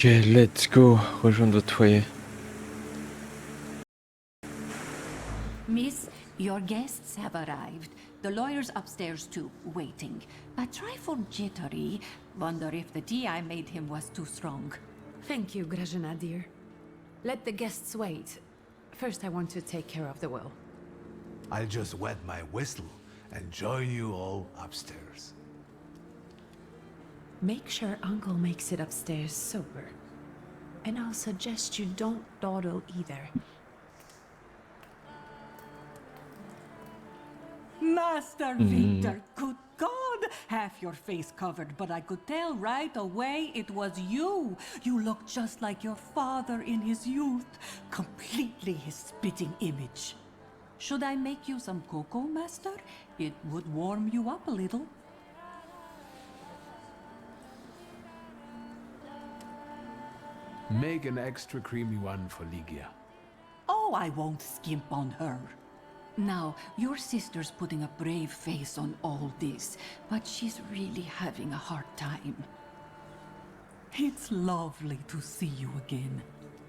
Ok, let's go, rejoindre votre foyer. Miss, your guests have arrived. The lawyer's upstairs too, waiting. A trifle jittery. Wonder if the tea I made him was too strong. Thank you, Grażyna dear. Let the guests wait. First I want to take care of the will. I'll just wet my whistle and join you all upstairs. Make sure Uncle makes it upstairs sober. And I'll suggest you don't dawdle either. Master Victor, good God! Half your face covered, but I could tell right away it was you. You look just like your father in his youth. Completely his spitting image. Should I make you some cocoa, Master? It would warm you up a little. Make an extra creamy one for Ligia. Oh, I won't skimp on her. Now, your sister's putting a brave face on all this, but she's really having a hard time. It's lovely to see you again.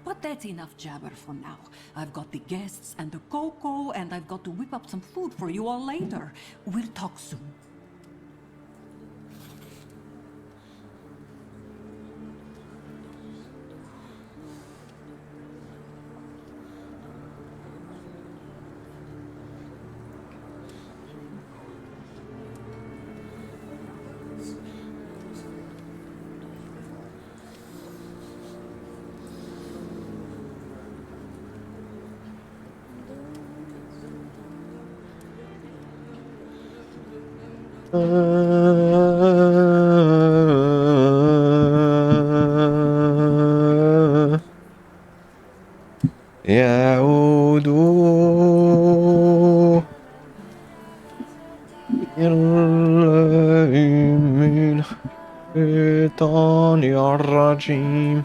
But that's enough jabber for now. I've got the guests and the cocoa, and I've got to whip up some food for you all later. We'll talk soon. يعود إليه من الشيطان الرجيم.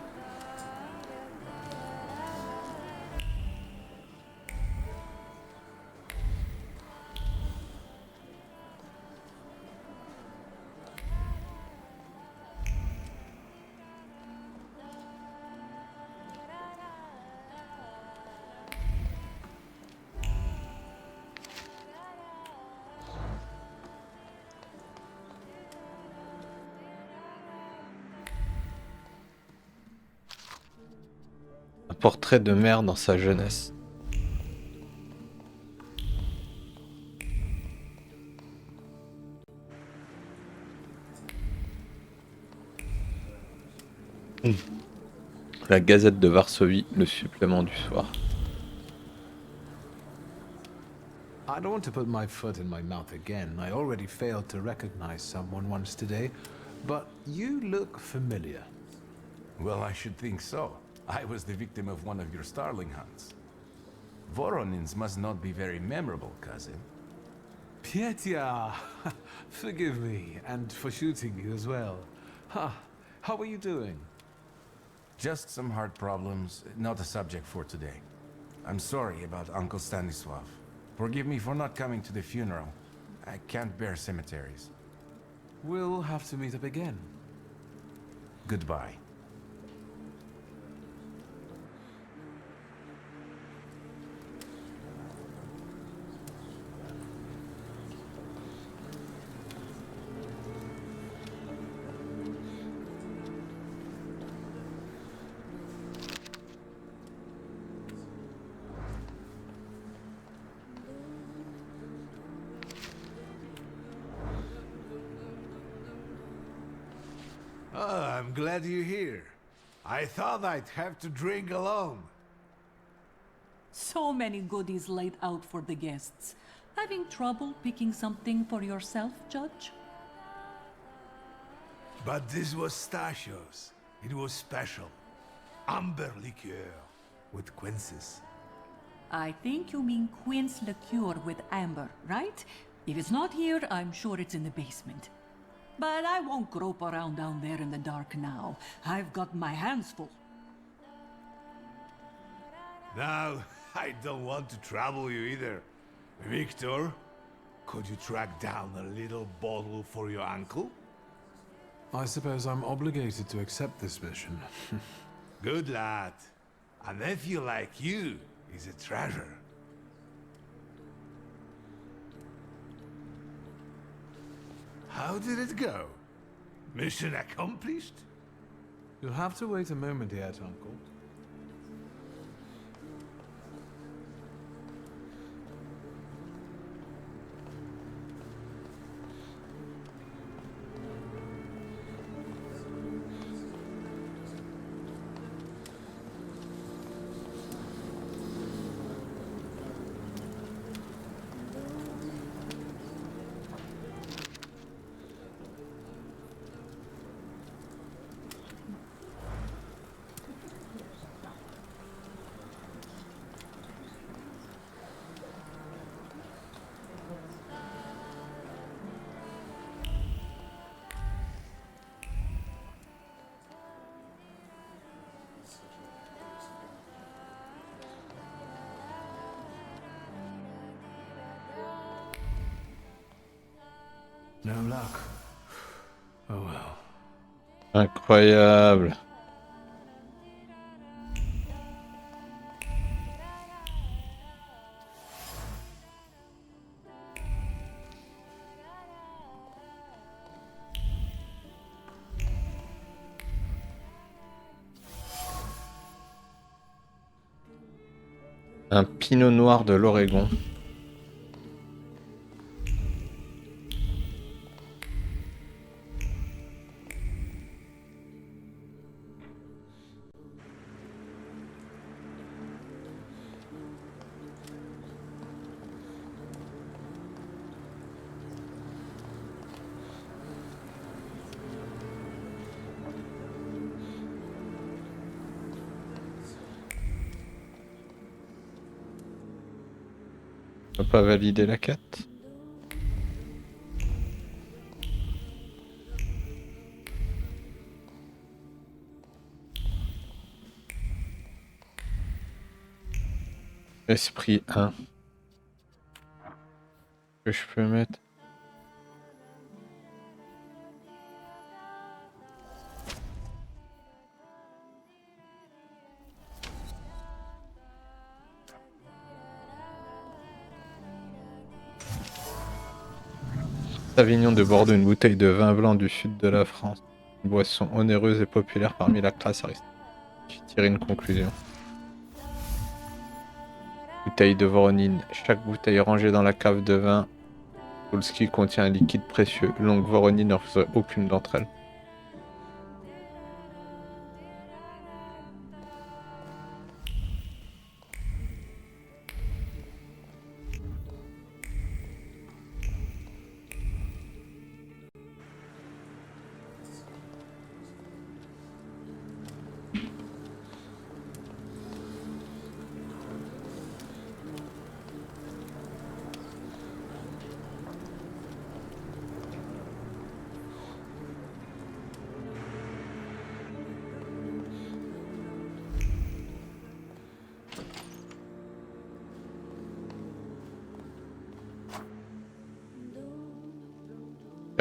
Un portrait de mère dans sa jeunesse. La Gazette de Varsovie, le supplément du soir. I don't want to put my foot in my mouth again. I already failed to recognize someone once today, but you look familiar. Well, I should think so. I was the victim of one of your starling hunts. Voronins must not be very memorable, cousin. Pietia, forgive me, and for shooting you as well. How are you doing? Just some heart problems, not a subject for today. I'm sorry about Uncle Stanislav. Forgive me for not coming to the funeral. I can't bear cemeteries. We'll have to meet up again. Goodbye. Oh, I'm glad you're here. I thought I'd have to drink alone. So many goodies laid out for the guests. Having trouble picking something for yourself, Judge? But this was Stashio's. It was special. Amber liqueur with quinces. I think you mean quince liqueur with amber, right? If it's not here, I'm sure it's in the basement. But I won't grope around down there in the dark now. I've got my hands full. Now, I don't want to trouble you either. Victor, could you track down a little bottle for your uncle? I suppose I'm obligated to accept this mission. Good lad. A nephew like you is a treasure. How did it go? Mission accomplished? You'll have to wait a moment yet, Uncle. No luck. Oh well. Incroyable. Un pinot noir de l'Oregon. On peut pas valider la quête. Esprit 1. Que je peux mettre. Savignon de Bordeaux, une bouteille de vin blanc du sud de la France. Une boisson onéreuse et populaire parmi la classe aristocratique. Tirer une conclusion. Bouteille de Voronine. Chaque bouteille rangée dans la cave de vin Polski contient un liquide précieux. Longue Voronine ne refuserait aucune d'entre elles.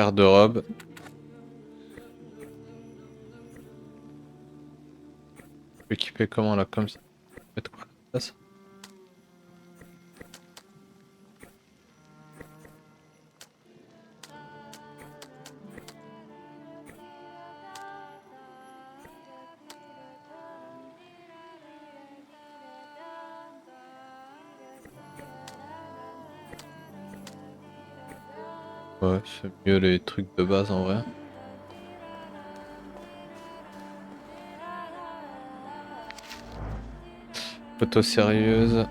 Garde-robe. Équipé comment là, comme ça? Mettre quoi à la place? Ouais, c'est mieux les trucs de base en vrai. Photo sérieuse.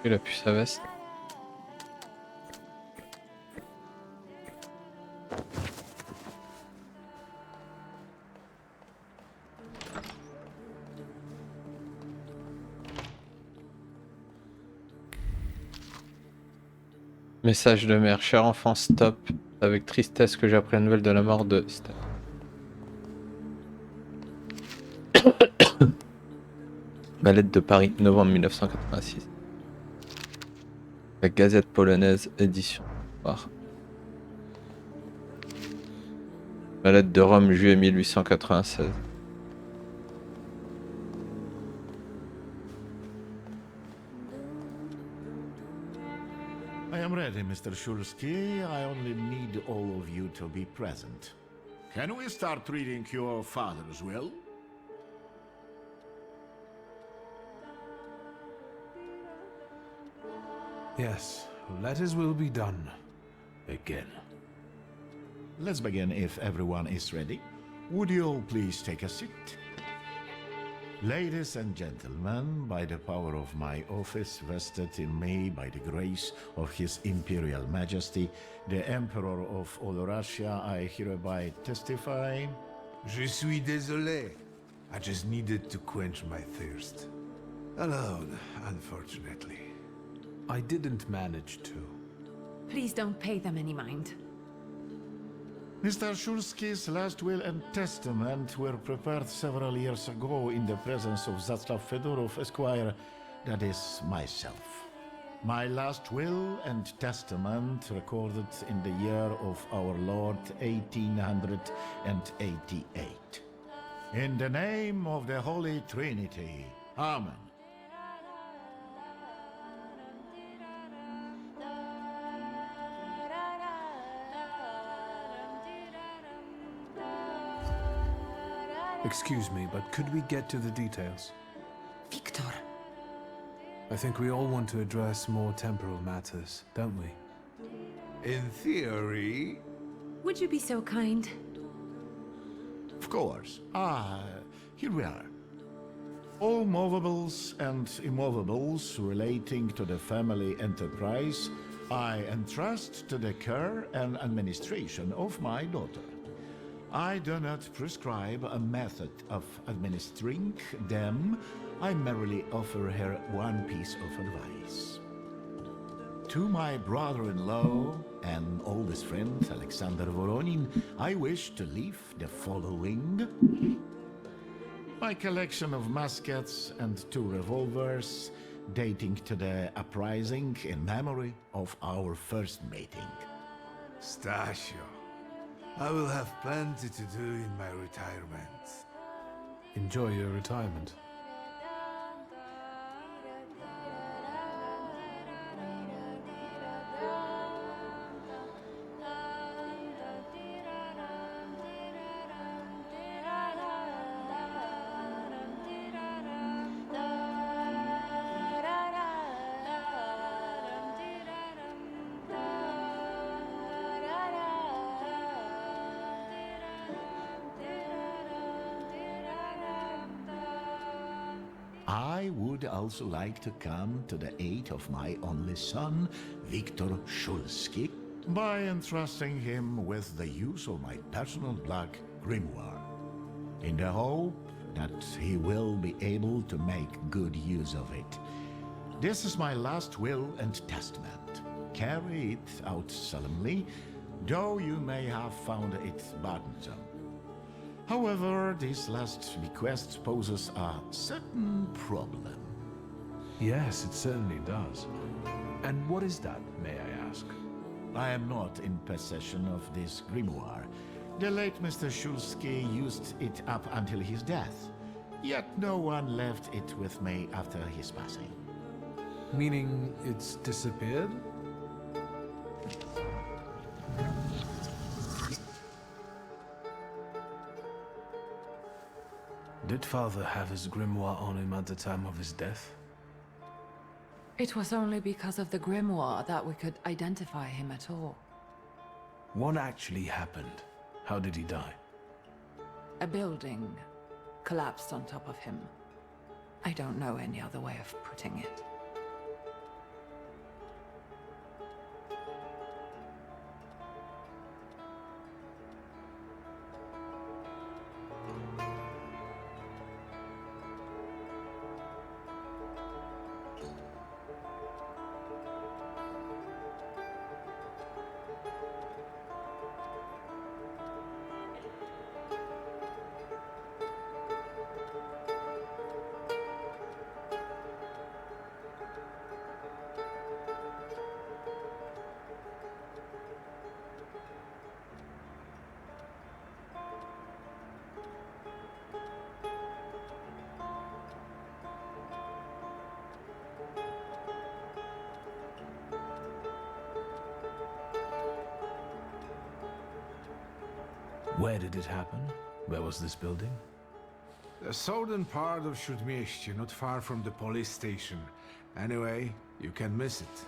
Il a pu sa veste. Message de mère. Cher enfant, stop. Avec tristesse que j'ai appris la nouvelle de la mort de Stan. Ma lettre de Paris, novembre 1986. La Gazette polonaise, édition noire. Ma lettre de Rome, juillet 1896. I am ready, Mr. Shulsky. I only need all of you to be present. Can we start reading your father's will? Yes, let his will be done. Again. Let's begin if everyone is ready. Would you all please take a seat? Ladies and gentlemen, by the power of my office vested in me by the grace of His Imperial Majesty, the Emperor of all Russia, I hereby testify. Je suis désolé. I just needed to quench my thirst. Alone, unfortunately. I didn't manage to. Please don't pay them any mind. Mr. Shulsky's last will and testament were prepared several years ago in the presence of Zaslav Fedorov, Esquire, that is, myself. My last will and testament recorded in the year of our Lord 1888. In the name of the Holy Trinity. Amen. Excuse me, but could we get to the details? Victor. I think we all want to address more temporal matters, don't we? In theory, Would you be so kind? Of course. Here we are. All movables and immovables relating to the family enterprise I entrust to the care and administration of my daughter. I do not prescribe a method of administering them. I merely offer her one piece of advice. To my brother-in-law and oldest friend, Alexander Voronin, I wish to leave the following. My collection of muskets and 2 revolvers dating to the uprising in memory of our first meeting. Stasio, I will have plenty to do in my retirement. Enjoy your retirement. I would also like to come to the aid of my only son, Viktor Shulsky, by entrusting him with the use of my personal black grimoire, in the hope that he will be able to make good use of it. This is my last will and testament. Carry it out solemnly, though you may have found it burdensome. However, this last bequest poses a certain problem. Yes, it certainly does. And what is that, may I ask? I am not in possession of this grimoire. The late Mr. Shulsky used it up until his death, yet no one left it with me after his passing. Meaning it's disappeared? Did Father have his grimoire on him at the time of his death? It was only because of the grimoire that we could identify him at all. What actually happened? How did he die? A building collapsed on top of him. I don't know any other way of putting it. Where did it happen? Where was this building? The southern part of Śródmieście, not far from the police station. Anyway, you can miss it.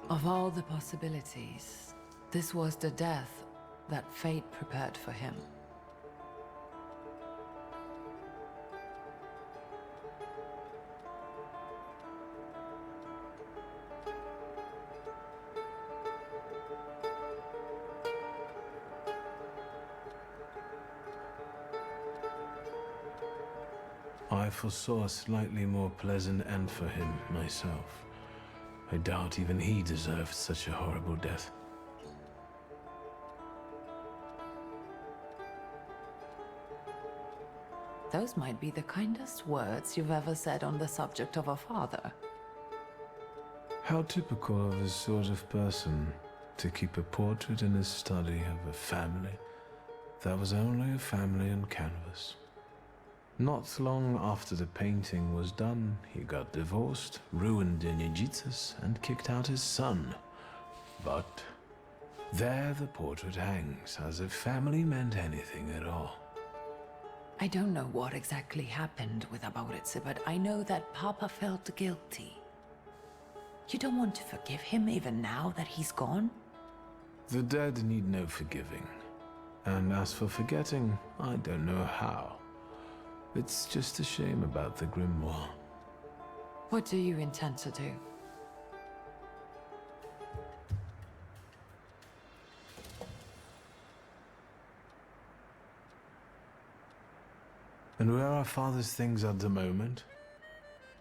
Of all the possibilities, this was the death that fate prepared for him. I foresaw a slightly more pleasant end for him myself. I doubt even he deserved such a horrible death. Those might be the kindest words you've ever said on the subject of a father. How typical of his sort of person to keep a portrait in his study of a family that was only a family on canvas. Not long after the painting was done, he got divorced, ruined Nijitas, and kicked out his son. But there the portrait hangs, as if family meant anything at all. I don't know what exactly happened with Aboritse, but I know that Papa felt guilty. You don't want to forgive him even now that he's gone? The dead need no forgiving. And as for forgetting, I don't know how. It's just a shame about the grimoire. What do you intend to do? And where are Father's things at the moment?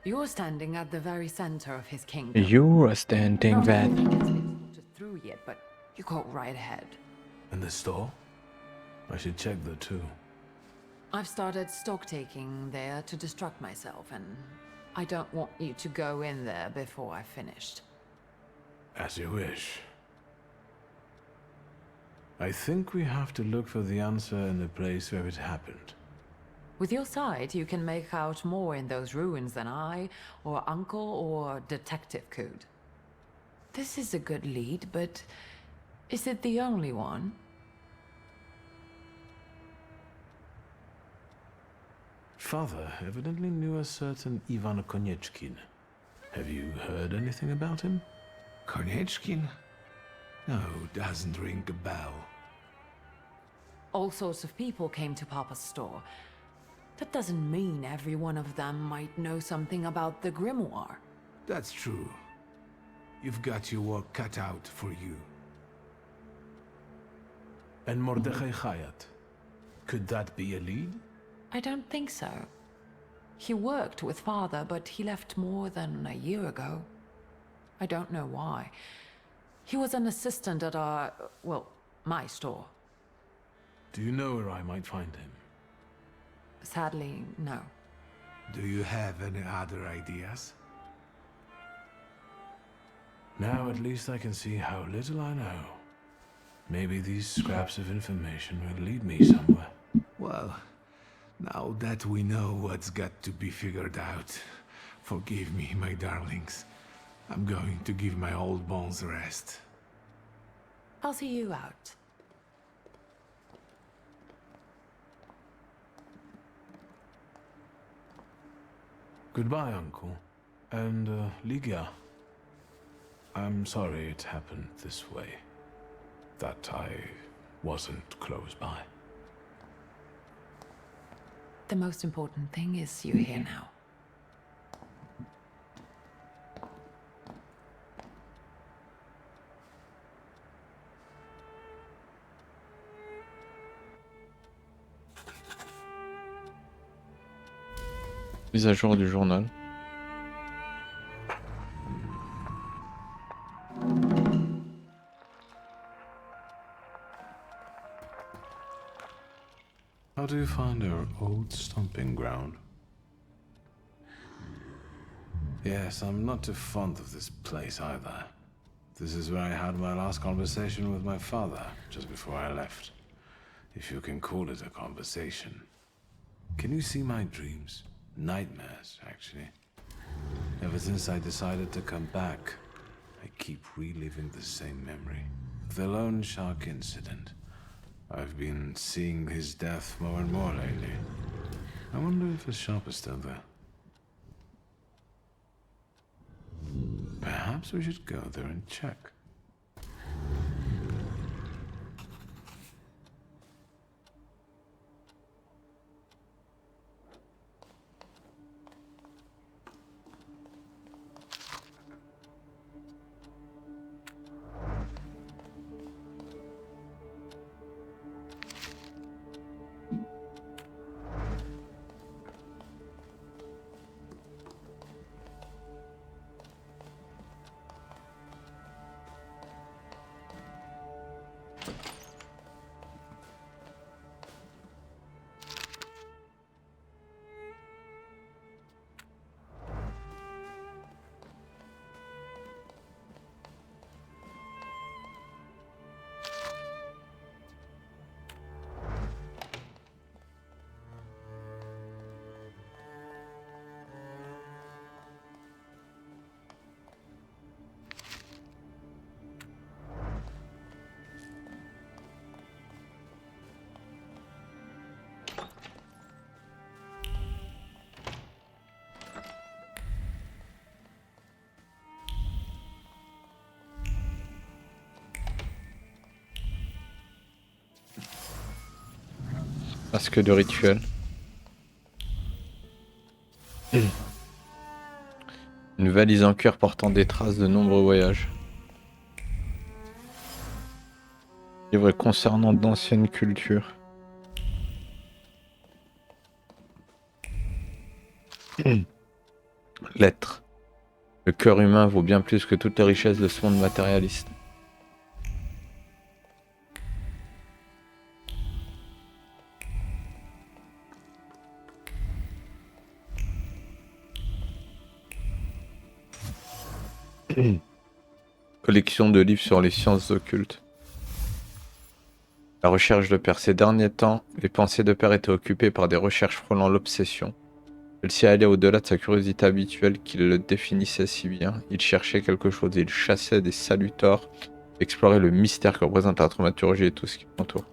You're standing at the very center of his kingdom. You are standing Not that. everything has been sorted through yet, but you go right ahead. And the store? I should check there too. I've started stock taking there to distract myself, and I don't want you to go in there before I've finished. As you wish. I think we have to look for the answer in the place where it happened. With your sight, you can make out more in those ruins than I, or Uncle, or Detective could. This is a good lead, but is it the only one? Father evidently knew a certain Ivan Konieczkin. Have you heard anything about him? Konieczkin? No, doesn't ring a bell. All sorts of people came to Papa's store. That doesn't mean every one of them might know something about the grimoire. That's true. You've got your work cut out for you. And Mordechai Chayat. Could that be a lead? I don't think so. He worked with Father, but he left more than a year ago. I don't know why. He was an assistant at our, well, my store. Do you know where I might find him? Sadly, no. Do you have any other ideas? Now at least I can see how little I know. Maybe these scraps of information will lead me somewhere. Well, now that we know what's got to be figured out, forgive me, my darlings. I'm going to give my old bones a rest. I'll see you out. Goodbye, Uncle. And, Ligia. I'm sorry it happened this way. That I wasn't close by. The most important thing is you're here now. Mise à jour du journal. How do you find our old stomping ground? Yes, I'm not too fond of this place either. This is where I had my last conversation with my father, just before I left. If you can call it a conversation. Can you see my dreams? Nightmares, actually. Ever since I decided to come back, I keep reliving the same memory. The loan shark incident. I've been seeing his death more and more lately. I wonder if the shop is still there. Perhaps we should go there and check. Masque de rituel. Une valise en cuir portant des traces de nombreux voyages. Livre concernant d'anciennes cultures. Lettre. Le cœur humain vaut bien plus que toutes les richesses de ce monde matérialiste. Collection de livres sur les sciences occultes. La recherche de Père. Ces derniers temps, les pensées de Père étaient occupées par des recherches frôlant l'obsession. Celle-ci allait au-delà de sa curiosité habituelle qui le définissait si bien. Il cherchait quelque chose, il chassait des salutors, explorait le mystère que représente la thaumaturgie et tout ce qui l'entoure.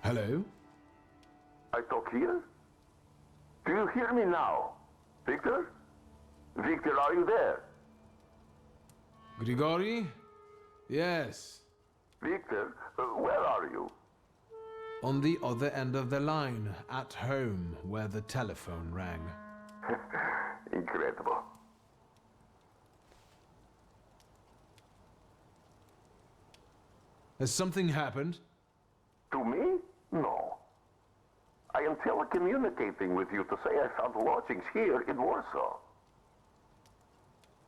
Hello? I talk here? Do you hear me now? Victor? Victor, are you there? Grigori? Yes. Victor, where are you? On the other end of the line, at home, where the telephone rang. Incredible. Has something happened? To me? No. I am telecommunicating with you to say I found lodgings here in Warsaw.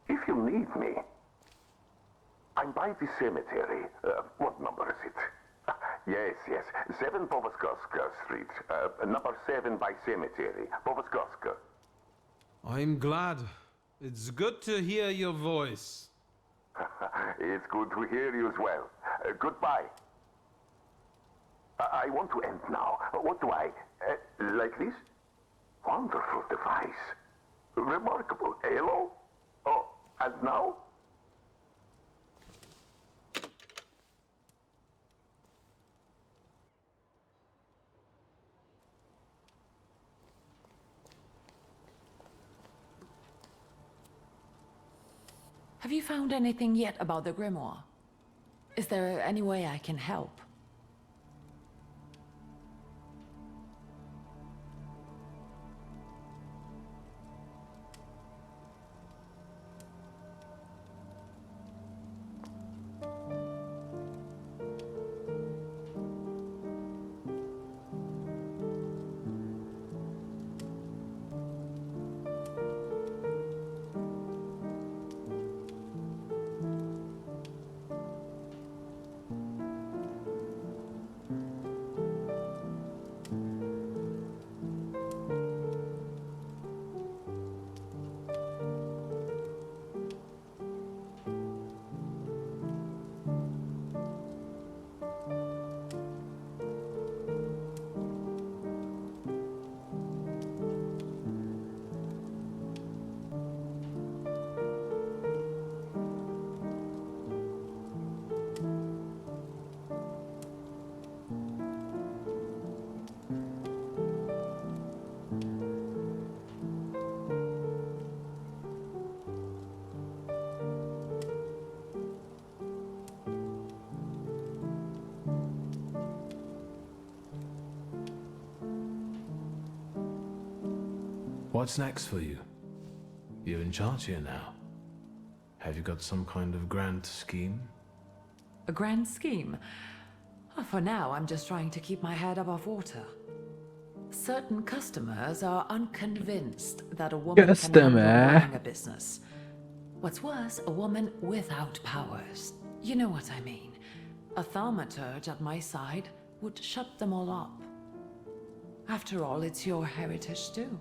If you need me, I'm by the cemetery. What number is it? Yes. 7 Powaskowska Street. Number 7 by cemetery. Powaskowska. I'm glad. It's good to hear your voice. It's good to hear you as well. Goodbye. I want to end now. What do I... like this? Wonderful device. Remarkable. Hello? Oh, and now? Have you found anything yet about the grimoire? Is there any way I can help? What's next for you? You're in charge here now. Have you got some kind of grand scheme? A grand scheme? For now, I'm just trying to keep my head above water. Certain customers are unconvinced that a woman can handle running a business. What's worse, a woman without powers. You know what I mean. A thaumaturge at my side would shut them all up. After all, it's your heritage too.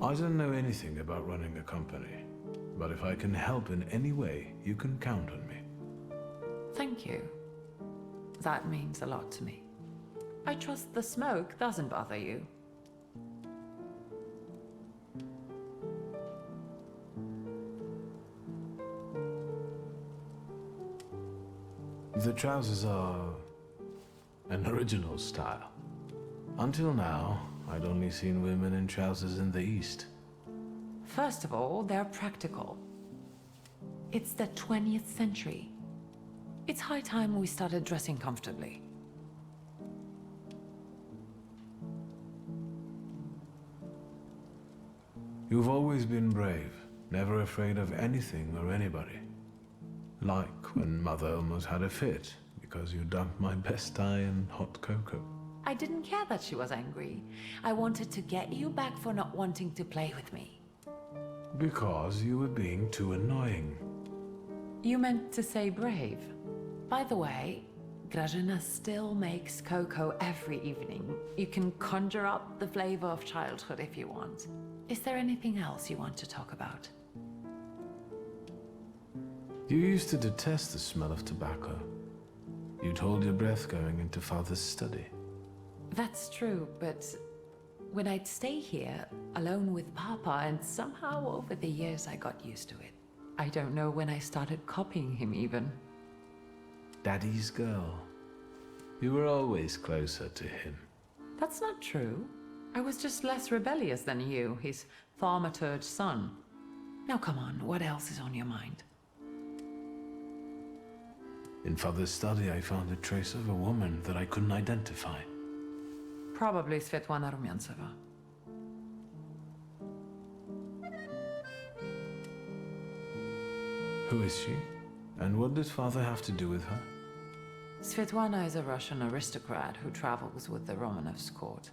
I don't know anything about running a company, but if I can help in any way, you can count on me. Thank you. That means a lot to me. I trust the smoke doesn't bother you. The trousers are an original style. Until now, I'd only seen women in trousers in the East. First of all, they're practical. It's the 20th century. It's high time we started dressing comfortably. You've always been brave, never afraid of anything or anybody. Like when Mother almost had a fit because you dumped my best tie in hot cocoa. I didn't care that she was angry. I wanted to get you back for not wanting to play with me. Because you were being too annoying. You meant to say brave. By the way, Grażyna still makes cocoa every evening. You can conjure up the flavor of childhood if you want. Is there anything else you want to talk about? You used to detest the smell of tobacco. You'd hold your breath going into Father's study. That's true, but when I'd stay here, alone with Papa, and somehow over the years I got used to it. I don't know when I started copying him even. Daddy's girl. You were always closer to him. That's not true. I was just less rebellious than you, his Thaumaturge son. Now come on, what else is on your mind? In Father's study, I found a trace of a woman that I couldn't identify. Probably Svetlana Rumyantseva. Who is she? And what does Father have to do with her? Svetlana is a Russian aristocrat who travels with the Romanovs' court.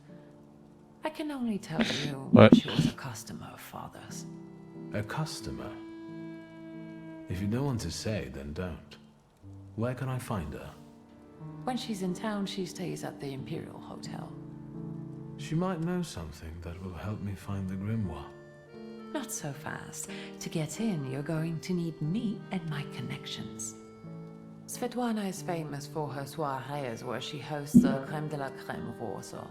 I can only tell you What? she was a customer of Father's. A customer? If you don't want to say, then don't. Where can I find her? When she's in town, she stays at the Imperial Hotel. She might know something that will help me find the grimoire. Not so fast. To get in, you're going to need me and my connections. Svetlana is famous for her soirees where she hosts the crème de la crème of Warsaw.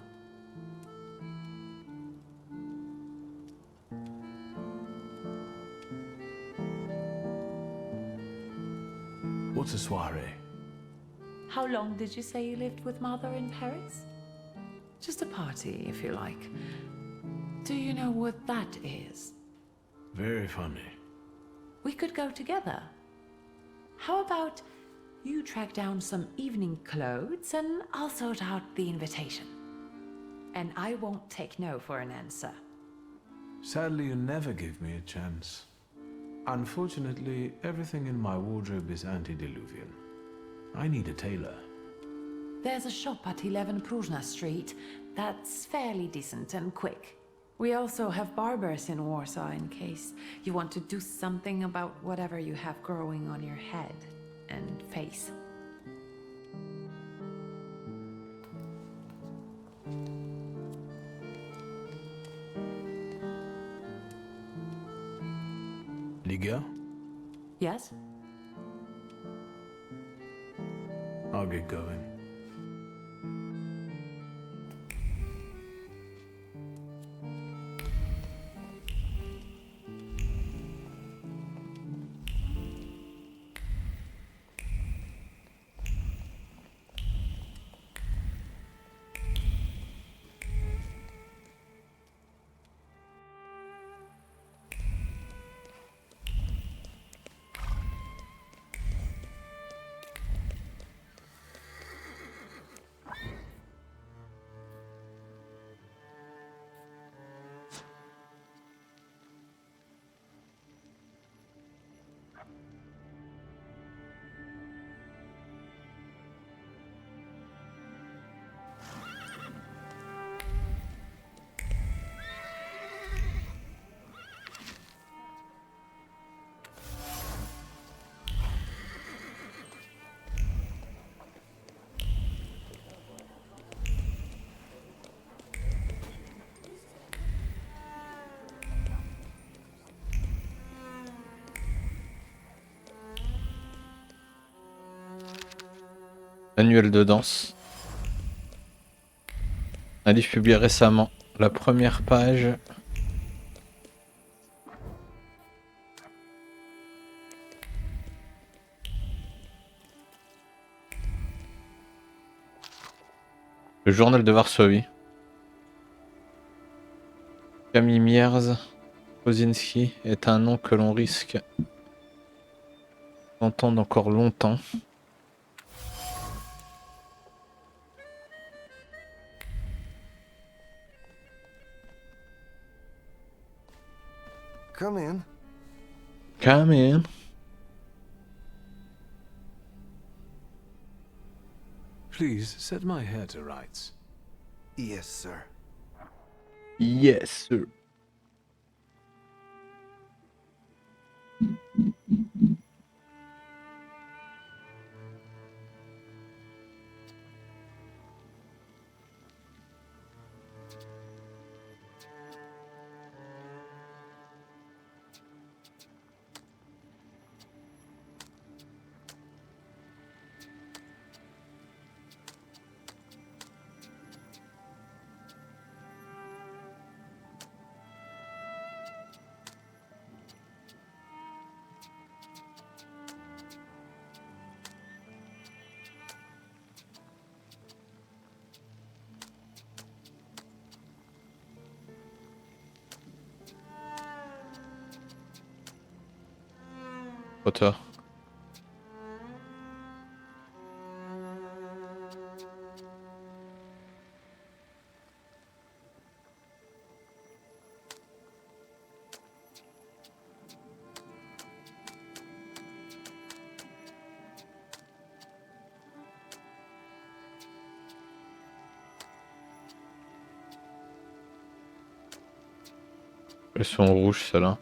What's a soiree? How long did you say you lived with Mother in Paris? Just a party, if you like. Do you know what that is? Very funny. We could go together. How about you track down some evening clothes and I'll sort out the invitation. And I won't take no for an answer. Sadly, you never give me a chance. Unfortunately, everything in my wardrobe is antediluvian. I need a tailor. There's a shop at 11 Pruzhna Street that's fairly decent and quick. We also have barbers in Warsaw in case you want to do something about whatever you have growing on your head and face. Liga? Yes? I'll get going. Manuel de danse. Un livre publié récemment. La première page. Le journal de Varsovie. Kamimierz Kozinski est un nom que l'on risque d'entendre encore longtemps. Come in. Come in. Please set my hair to rights. Yes, sir. Yes, sir. trop tard. Elles sont rouges, celles-là.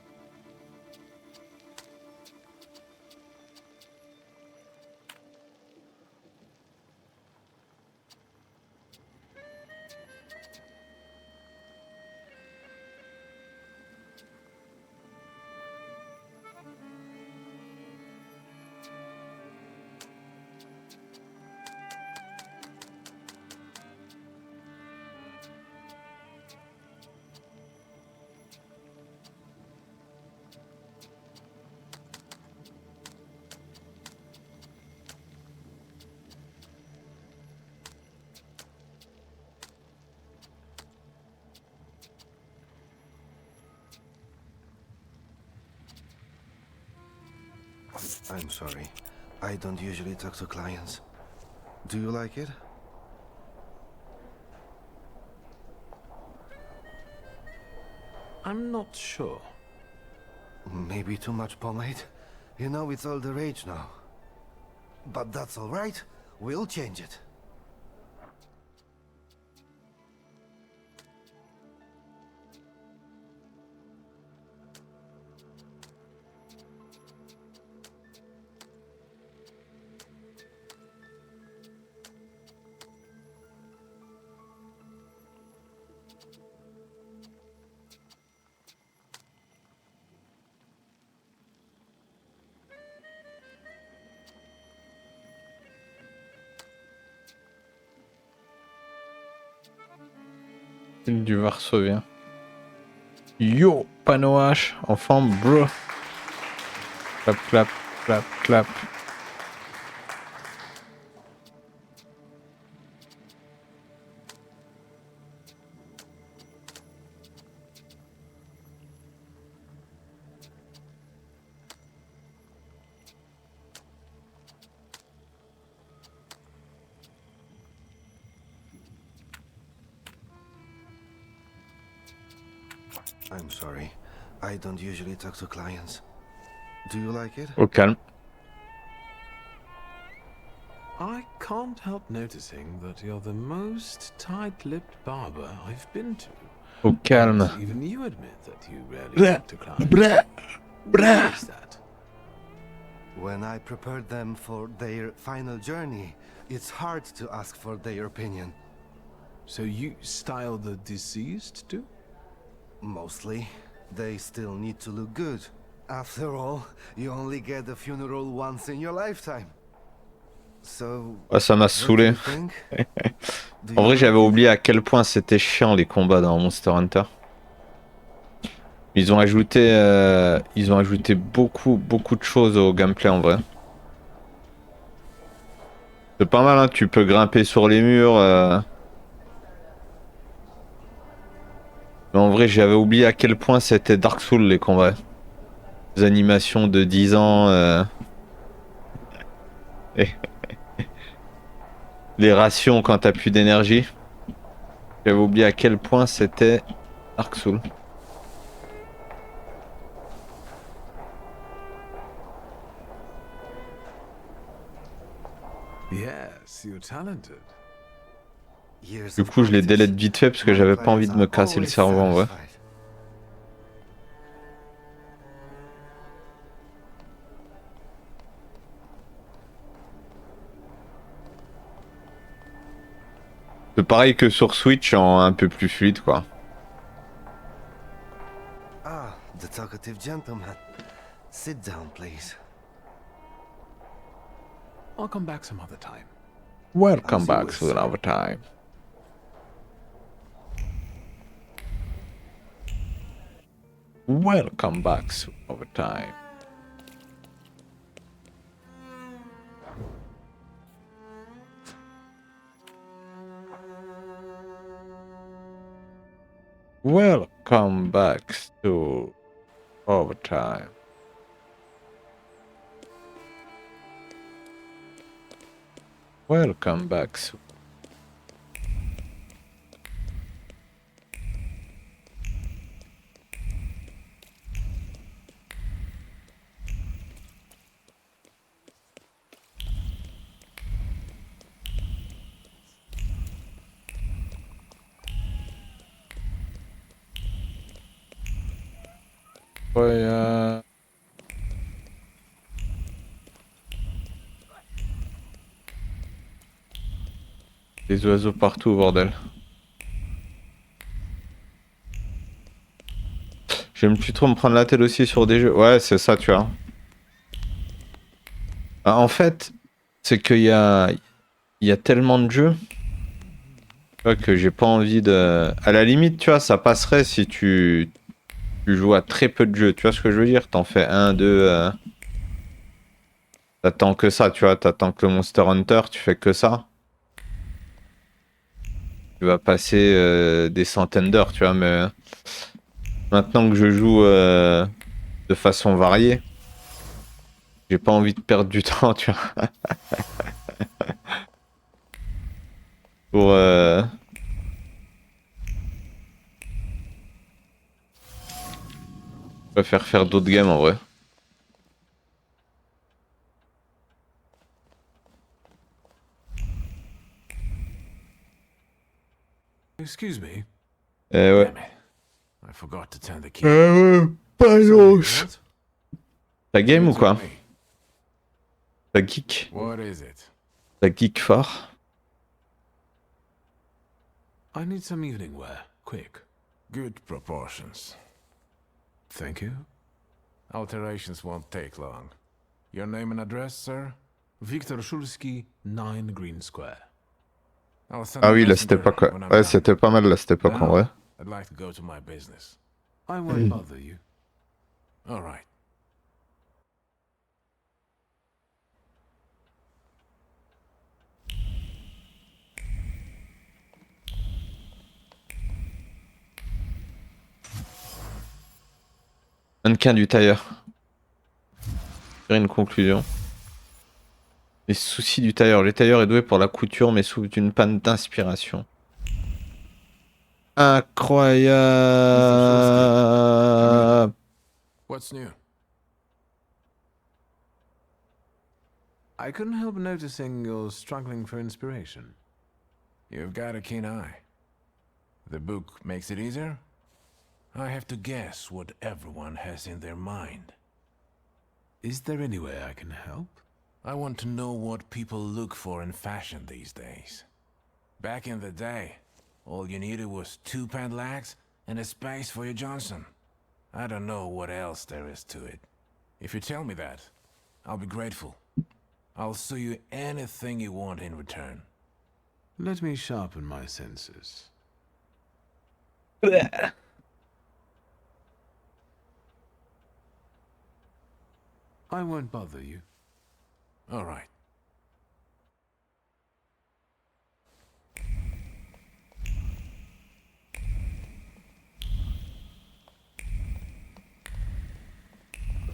I'm sorry. I don't usually talk to clients. Do you like it? I'm not sure. Maybe too much pomade? You know, it's all the rage now. But that's all right. We'll change it. Île du Varsovien. Yo, Panoche, en forme, bro. Clap, clap, clap, clap. I'm sorry. I don't usually talk to clients. Do you like it? Au calme. I can't help noticing that you're the most tight-lipped barber I've been to. Au calme. Even you admit that you rarely talk to clients. Why is that? When I prepared them for their final journey, it's hard to ask for their opinion. So you style the deceased too? Mostly. They still need to look good. After all, you only get a funeral once in your lifetime. So, Ah, ça m'a what do saoulé. you think? Do En you vrai, j'avais like it? oublié à quel point c'était chiant les combats dans Monster Hunter. Ils ont ajouté beaucoup de choses au gameplay en vrai. C'est pas mal, hein, tu peux grimper sur les murs. Mais en vrai, j'avais oublié à quel point c'était Dark Souls les combats. Les animations de 10 ans. Et les rations quand t'as plus d'énergie. J'avais oublié à quel point c'était Dark Souls. Yes, you're talented. Years Du of coup, je les practice. délète vite fait parce que My j'avais pas envie clients de me are casser le always cerveau en vrai. satisfied. C'est pareil que sur Switch en un peu plus fluide quoi. Ah, the talkative gentleman. Sit down, please. I'll come back some other time. Welcome As you back wish, to sir. another time. Welcome back to another time. Welcome back to overtime. Welcome back. Ouais, des oiseaux partout, bordel. J'aime plus trop me prendre la tête aussi sur des jeux. Ouais, c'est ça, tu vois. Ah, en fait, c'est il y a tellement de jeux, tu vois, que j'ai pas envie de... À la limite, tu vois, ça passerait si tu joues à très peu de jeux. Tu vois ce que je veux dire? T'en fais un, deux... T'attends que ça, tu vois. T'attends que le Monster Hunter, tu fais que ça. Tu vas passer des centaines d'heures, tu vois. Mais maintenant que je joue de façon variée, j'ai pas envie de perdre du temps, tu vois. Pour... Je préfère faire d'autres games en vrai. Excuse me. Ouais. Damn it. I forgot to turn the key. Panos. What? Ta game You ou quoi? tell me. Ta geek? What is it? Ta geek fort? I need some evening wear. Quick. Good proportions. Thank you. Alterations won't take long. Your name and address, sir? Victor Shulsky, 9 Green Square. I'll send Ah a oui, là c'était messenger pas quoi. when I'm Ouais, done. c'était pas mal là cette époque en Now? vrai. I'd like to go to my business. I won't bother you. All right. Mannequin du tailleur. Faire une conclusion. Les soucis du tailleur. Le tailleur est doué pour la couture mais souffre d'une panne d'inspiration. Incroyable. What's new? I couldn't help noticing you're struggling for inspiration. You've got a keen eye. The book makes it easier? I have to guess what everyone has in their mind. Is there any way I can help? I want to know what people look for in fashion these days. Back in the day, all you needed was 2 pant legs and a space for your Johnson. I don't know what else there is to it. If you tell me that, I'll be grateful. I'll sew you anything you want in return. Let me sharpen my senses. I won't bother you. All right.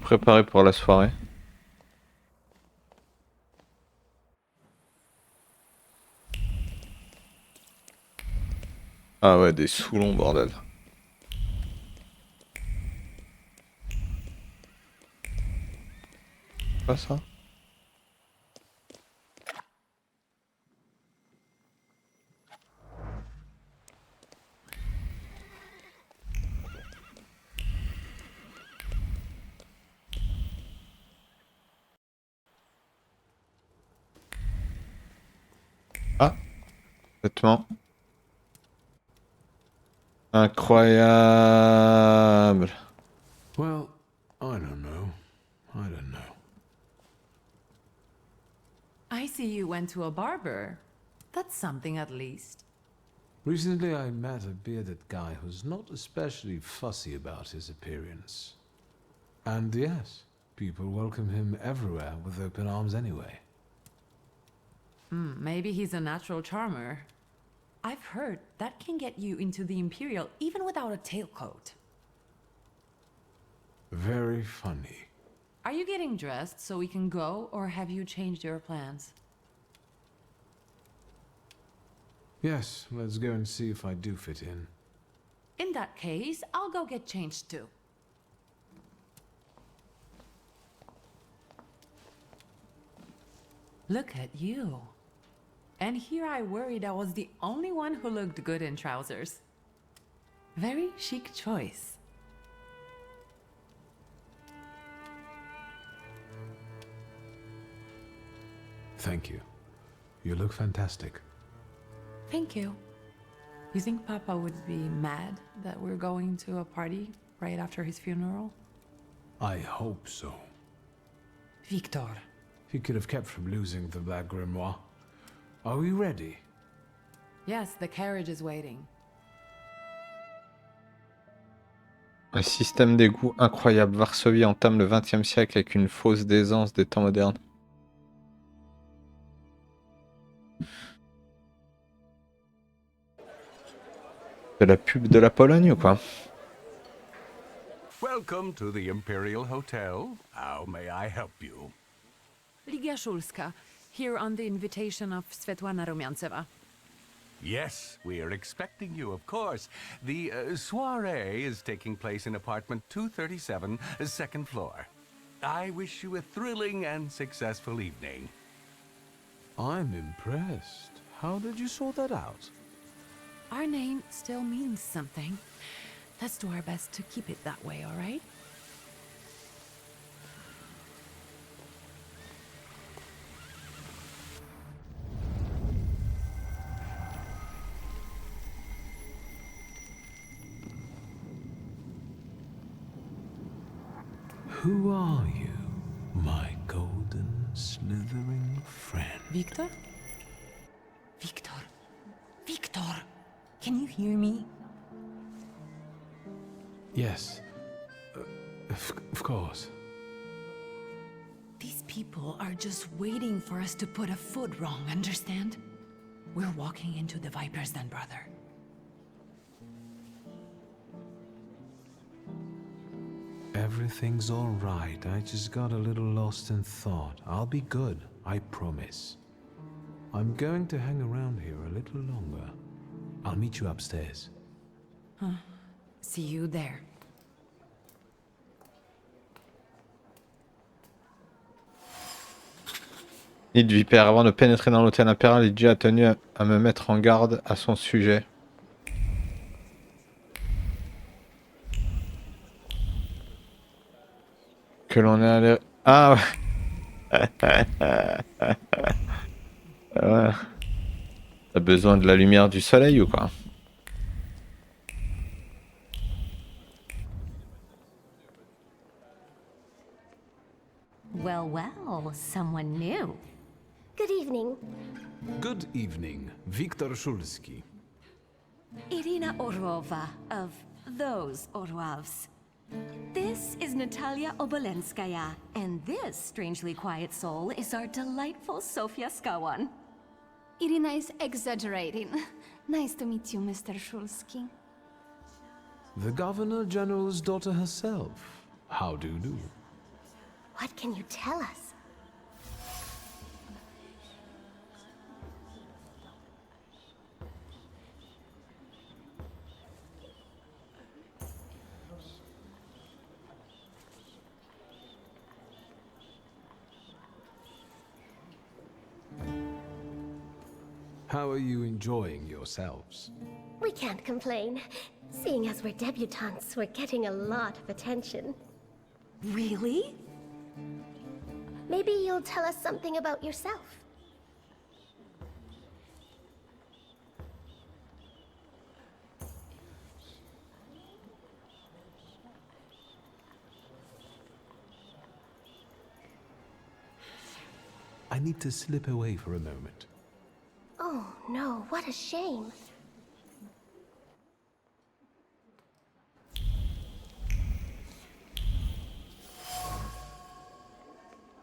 Préparé pour la soirée. Ah ouais, des Soulons, bordel. Pas ça? Ah, vêtements. Incroyable. Well, I don't know. I don't know. I see you went to a barber. That's something at least. Recently I met a bearded guy who's not especially fussy about his appearance. And yes, people welcome him everywhere with open arms anyway. Maybe he's a natural charmer. I've heard that can get you into the Imperial even without a tailcoat. Very funny. Are you getting dressed so we can go, or have you changed your plans? Yes, let's go and see if I do fit in. In that case, I'll go get changed too. Look at you. And here I worried I was the only one who looked good in trousers. Very chic choice. Thank you. You look fantastic. Thank you. You think Papa would be mad that we're going to a party right after his funeral? I hope so. Victor. He could have kept from losing the Black Grimoire. Are we ready? Yes, the carriage is waiting. Un système d'égout incroyable. Varsovie entame le XXe siècle avec une fausse d'aisance des temps modernes. De la pub de la Pologne ou quoi? Welcome to the Imperial Hotel. How may I help you? Ligia Szulska, here on the invitation of Svetlana Rumiantseva. Yes, we are expecting you, of course. The soiree is taking place in apartment 237, second floor. I wish you a thrilling and successful evening. I'm impressed. How did you sort that out? Our name still means something. Let's do our best to keep it that way, all right? Who are you, my golden slithering friend? Victor? Victor? Victor! Can you hear me? Yes. Of course. These people are just waiting for us to put a foot wrong, understand? We're walking into the Viper's Den, brother. Everything's all right. I just got a little lost in thought. I'll be good, I promise. I'm going to hang around here a little longer. I'll meet you upstairs. See you there. Nid Vipère, avant de pénétrer dans l'hôtel impérial, Lydia a tenu à me mettre en garde à son sujet. Que l'on est allé... Ah ouais. Ouais. T'as besoin de la lumière du soleil ou quoi? Well, well, someone new. Good evening. Good evening, Viktor Szulski. Irina Orlova of those Orlovs. This is Natalia Obolenskaya, and this strangely quiet soul is our delightful Sofia Skawan. Irina is exaggerating. Nice to meet you, Mr. Szulski. The Governor General's daughter herself. How do you do? What can you tell us? How are you enjoying yourselves? We can't complain. Seeing as we're debutantes, we're getting a lot of attention. Really? Maybe you'll tell us something about yourself. I need to slip away for a moment. Oh no, what a shame.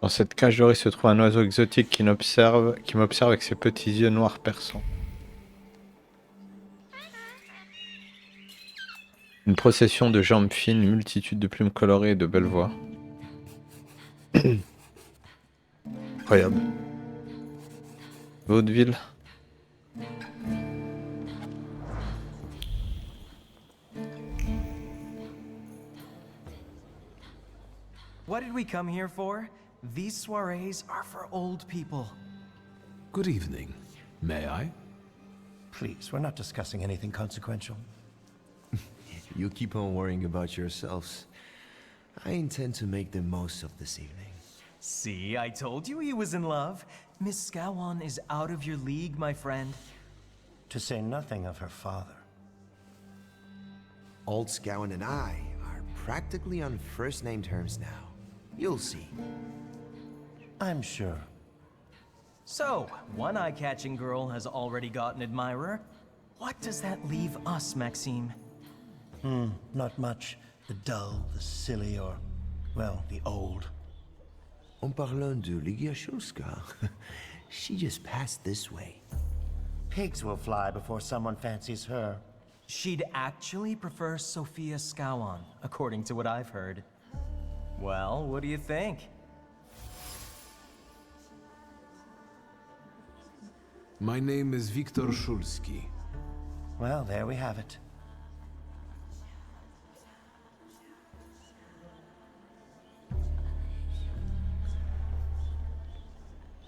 Dans cette cage dorée se trouve un oiseau exotique qui m'observe avec ses petits yeux noirs perçants. Une procession de jambes fines, une multitude de plumes colorées et de belles voix. Incroyable. Vaudeville. What did we come here for? These soirees are for old people. Good evening. May I? Please, we're not discussing anything consequential. You keep on worrying about yourselves. I intend to make the most of this evening. See, I told you he was in love. Miss Scowan is out of your league, my friend. To say nothing of her father. Old Scowan and I are practically on first-name terms now. You'll see. I'm sure. So, one eye-catching girl has already got an admirer. What does that leave us, Maxime? Not much. The dull, the silly, or, well, the old. En parlant de Ligia Shulska, she just passed this way. Pigs will fly before someone fancies her. She'd actually prefer Sophia Scowan, according to what I've heard. Well, what do you think? My name is Viktor Shulski. Well, there we have it.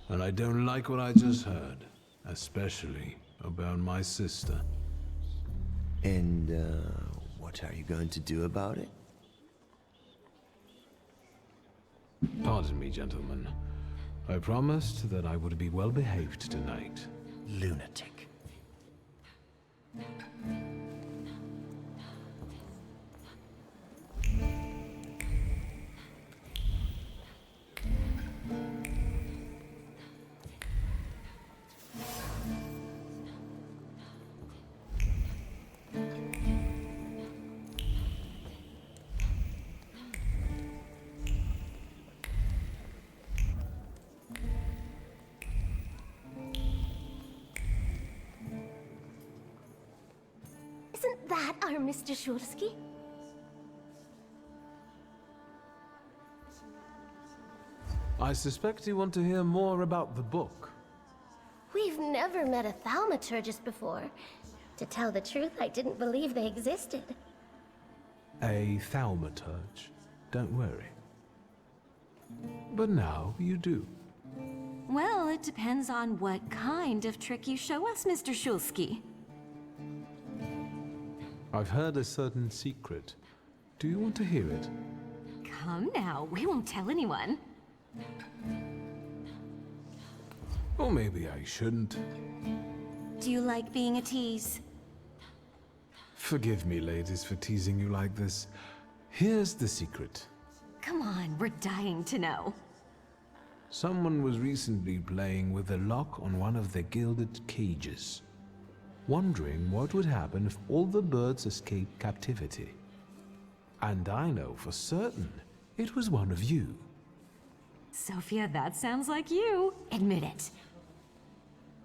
And I don't like what I just heard, especially about my sister. And, what are you going to do about it? Pardon me, gentlemen. I promised that I would be well behaved tonight. Lunatic. Isn't that our Mr. Shulski? I suspect you want to hear more about the book. We've never met a Thaumaturgist before. To tell the truth, I didn't believe they existed. A Thaumaturge. Don't worry. But now you do. Well, it depends on what kind of trick you show us, Mr. Shulski. I've heard a certain secret. Do you want to hear it? Come now, we won't tell anyone. Or maybe I shouldn't. Do you like being a tease? Forgive me, ladies, for teasing you like this. Here's the secret. Come on, we're dying to know. Someone was recently playing with the lock on one of the gilded cages, wondering what would happen if all the birds escaped captivity. And I know for certain it was one of you. Sophia, that sounds like you. Admit it.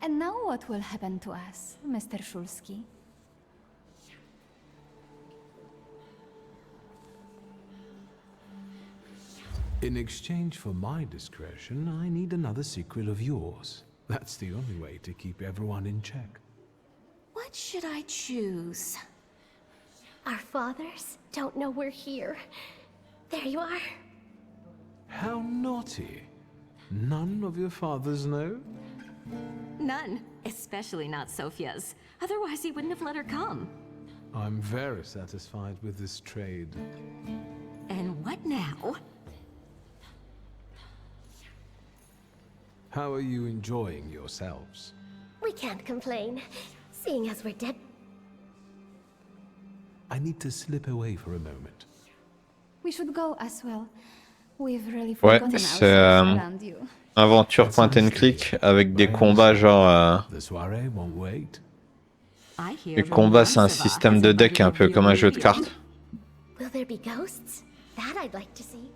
And now what will happen to us, Mr. Shulski? In exchange for my discretion, I need another secret of yours. That's the only way to keep everyone in check. What should I choose? Our fathers don't know we're here. There you are. How naughty. None of your fathers know? None. Especially not Sophia's. Otherwise he wouldn't have let her come. I'm very satisfied with this trade. And what now? How are you enjoying yourselves? We can't complain, seeing as we're dead. I need to slip away for a moment. We should go as well. We've really Ouais, forgotten c'est ourselves around you. aventure point and click avec des combats genre... The soirée won't wait. Les combats c'est un système de deck un peu comme un jeu de cartes. Will there be ghosts? That I'd like to see.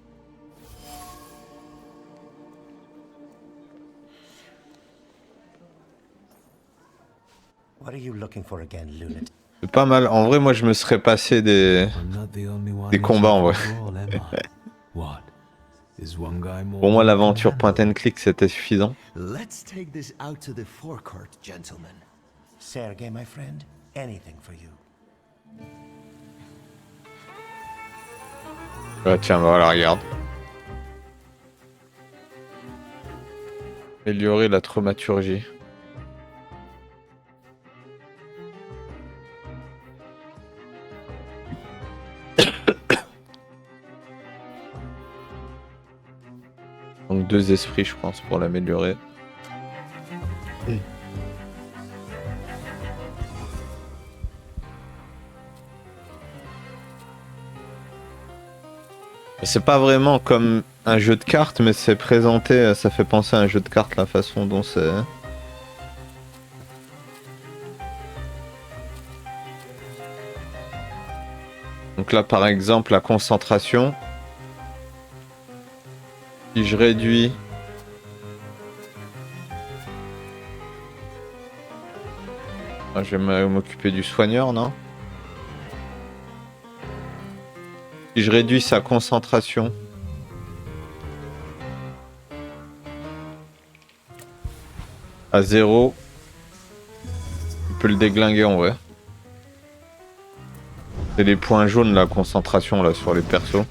What are you looking for again, lunatic? C'est pas mal. En vrai, moi je me serais passé des combats en vrai. Pour moi, l'aventure point and click c'était suffisant. Let's take this out to the forecourt, gentlemen. Sergei, my friend, anything for you. Ouais, tiens, bah voilà, regarde. Améliorer la thaumaturgie. Donc 2 esprits, je pense, pour l'améliorer. C'est pas vraiment comme un jeu de cartes, mais c'est présenté, ça fait penser à un jeu de cartes la façon dont c'est. Donc là, par exemple, la concentration. Si je réduis... Ah, je vais m'occuper du soigneur, non? Si je réduis sa concentration... à 0, on peut le déglinguer en vrai. C'est les points jaunes, la concentration, là, sur les persos.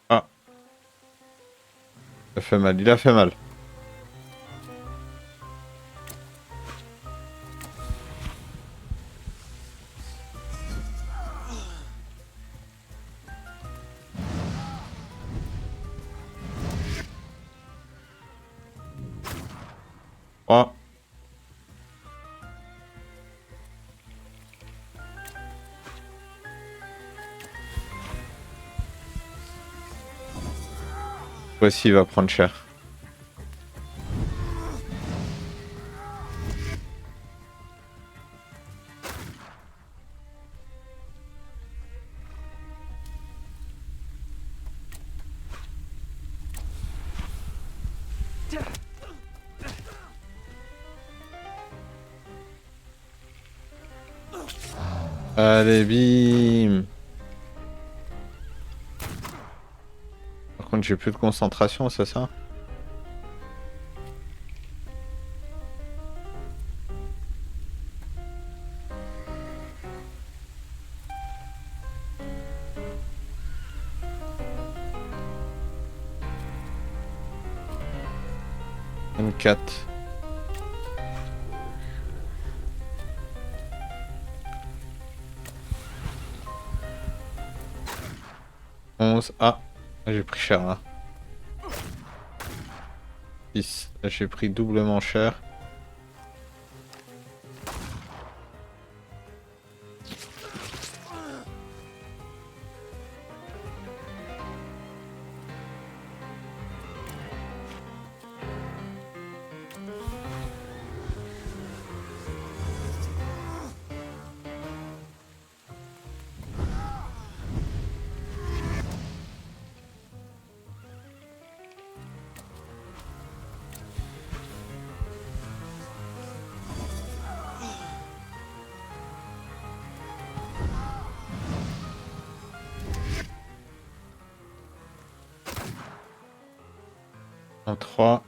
Ah. Il a fait mal, il a fait mal. Oh. Voici, il va prendre cher. Allez, bim. Par contre, j'ai plus de concentration, c'est ça? M4. Ah, j'ai pris cher là. 10. J'ai pris doublement cher. En 3.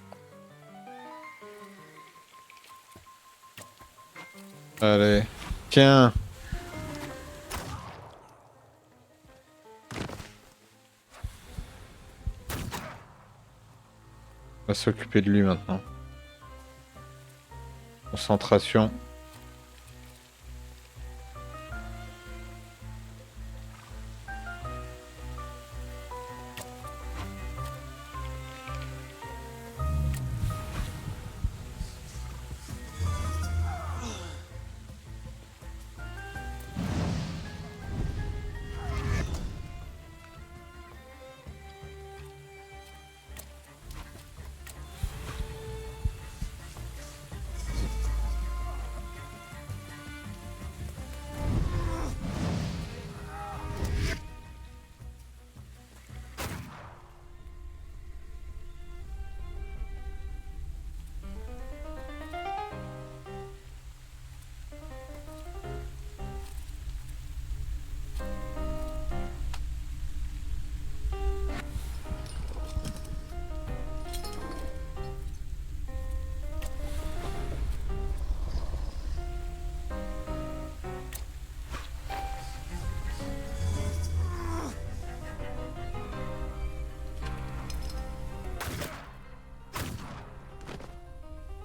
Allez. Tiens. On va s'occuper de lui maintenant. Concentration.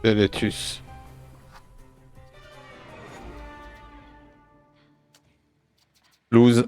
Teletus. Lose.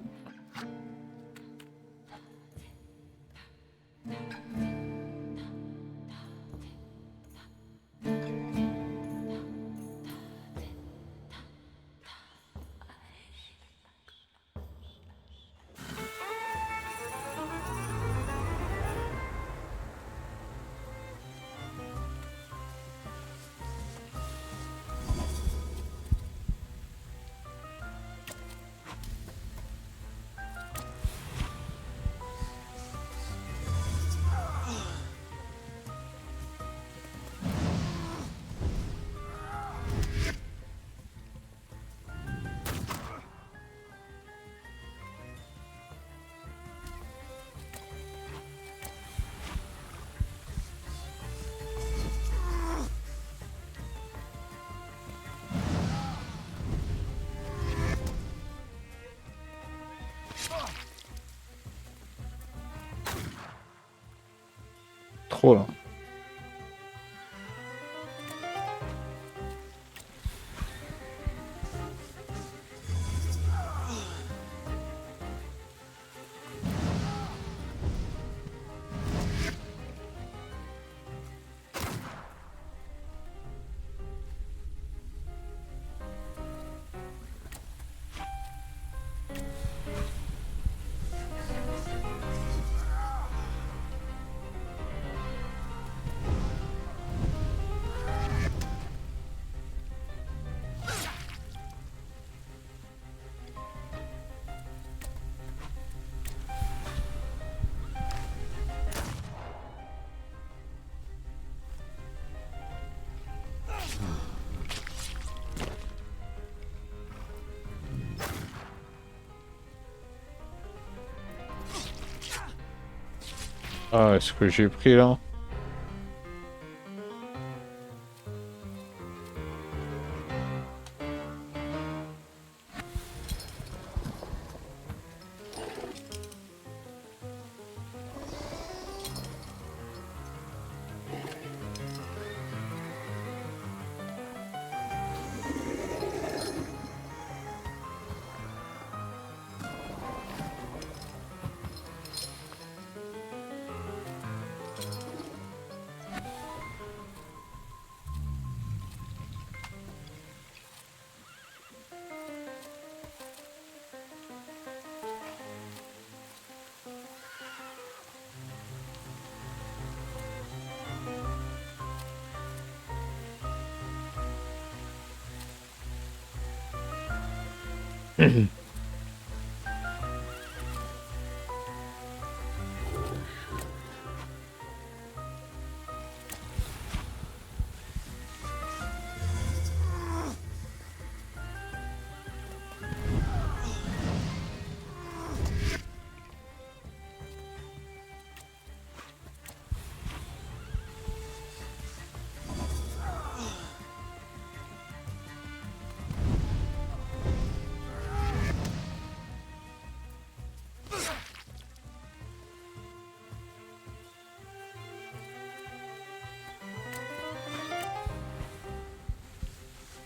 Trop là. Ah, est-ce que j'ai pris là?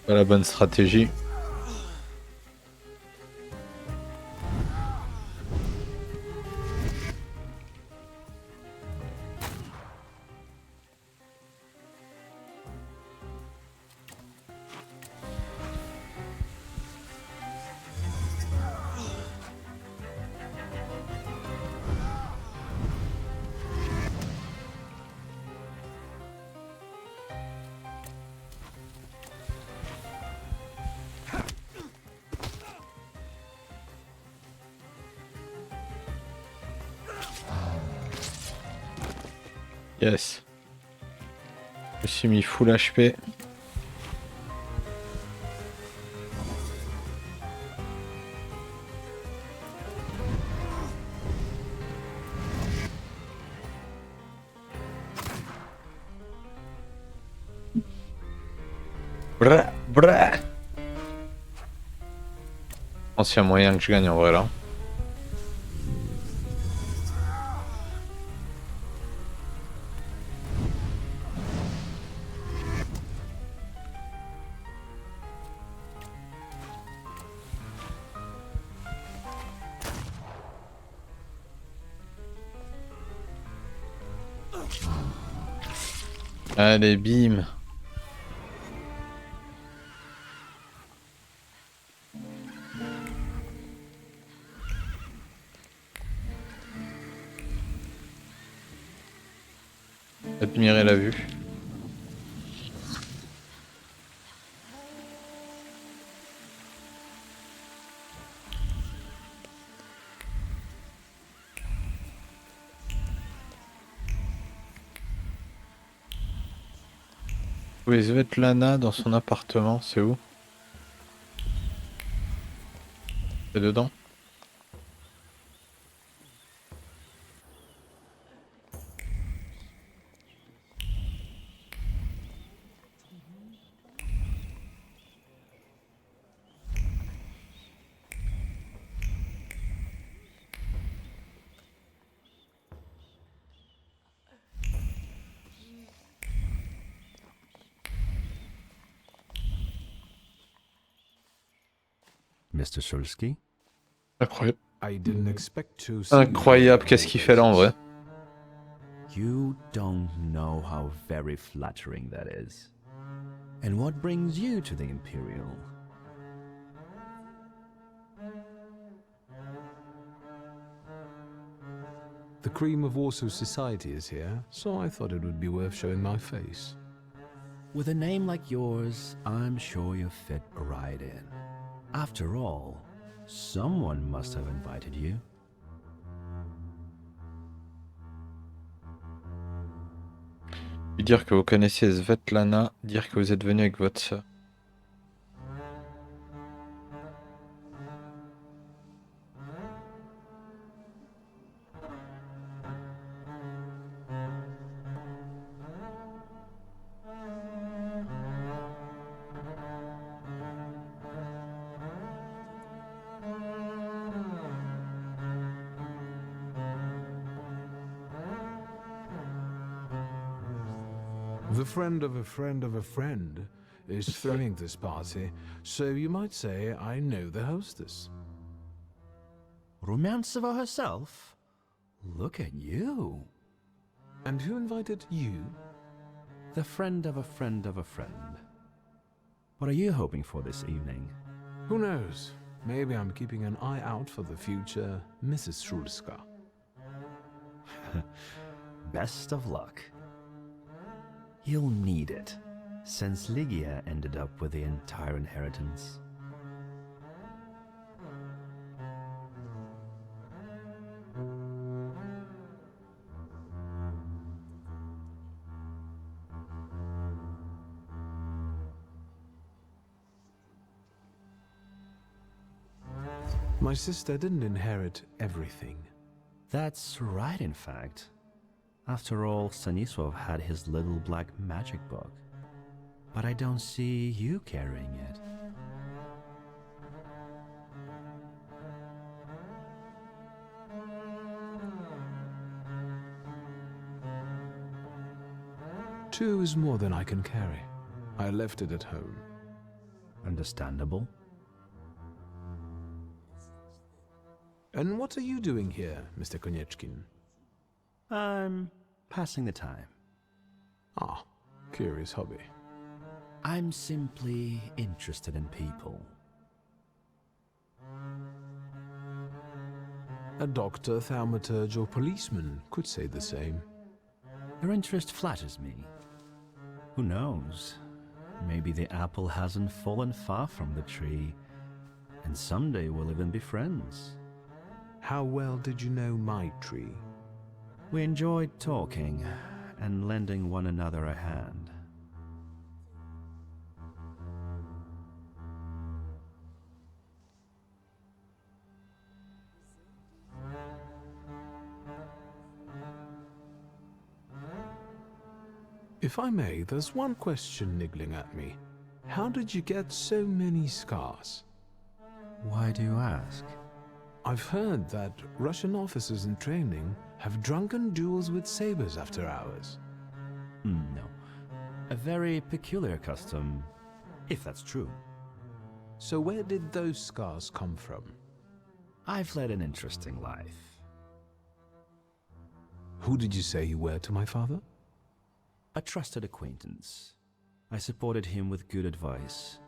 Pas la bonne stratégie. Yes. Je me suis mis full HP. Bra, bra. Je pense qu'il y a moyen que je gagne en vrai là. Allez, bim. Admirer la vue. Où est Svetlana dans son appartement? C'est où? C'est dedans? Mr. Shulsky? Incroyable. I didn't expect to see you Incroyable, qu'est-ce qu'il fait là en vrai? You don't know how very flattering that is. And what brings you to the Imperial? The cream of Warsaw society is here, so I thought it would be worth showing my face. With a name like yours, I'm sure you fit right in. After all, someone must have invited you. Lui dire que vous connaissiez Svetlana, dire que vous êtes venu avec votre sœur. The friend of a friend of a friend is throwing this party, so you might say I know the hostess. Romanceva herself? Look at you. And who invited you? The friend of a friend of a friend. What are you hoping for this evening? Who knows? Maybe I'm keeping an eye out for the future Mrs. Shulska. Best of luck. You'll need it, since Lygia ended up with the entire inheritance. My sister didn't inherit everything. That's right, in fact. After all, Stanisław had his little black magic book. But I don't see you carrying it. Two is more than I can carry. I left it at home. Understandable. And what are you doing here, Mr. Konieczkin? I'm passing the time. Ah, curious hobby. I'm simply interested in people. A doctor, thaumaturge, or policeman could say the same. Your interest flatters me. Who knows? Maybe the apple hasn't fallen far from the tree, and someday we'll even be friends. How well did you know my tree? We enjoyed talking and lending one another a hand. If I may, there's one question niggling at me. How did you get so many scars? Why do you ask? I've heard that Russian officers in training have drunken duels with sabers after hours. No. A very peculiar custom, if that's true. So where did those scars come from? I've led an interesting life. Who did you say you were to my father? A trusted acquaintance. I supported him with good advice.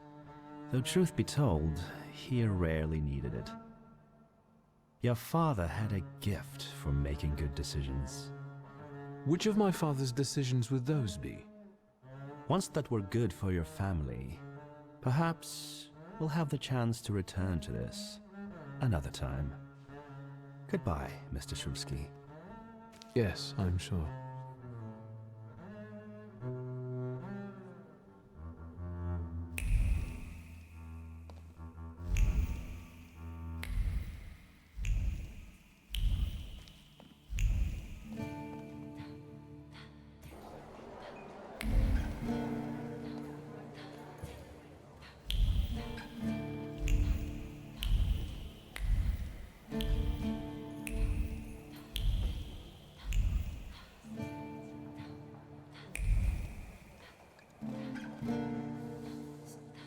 Though truth be told, he rarely needed it. Your father had a gift for making good decisions. Which of my father's decisions would those be? Ones that were good for your family. Perhaps we'll have the chance to return to this another time. Goodbye, Mr. Shulsky. Yes, I'm sure.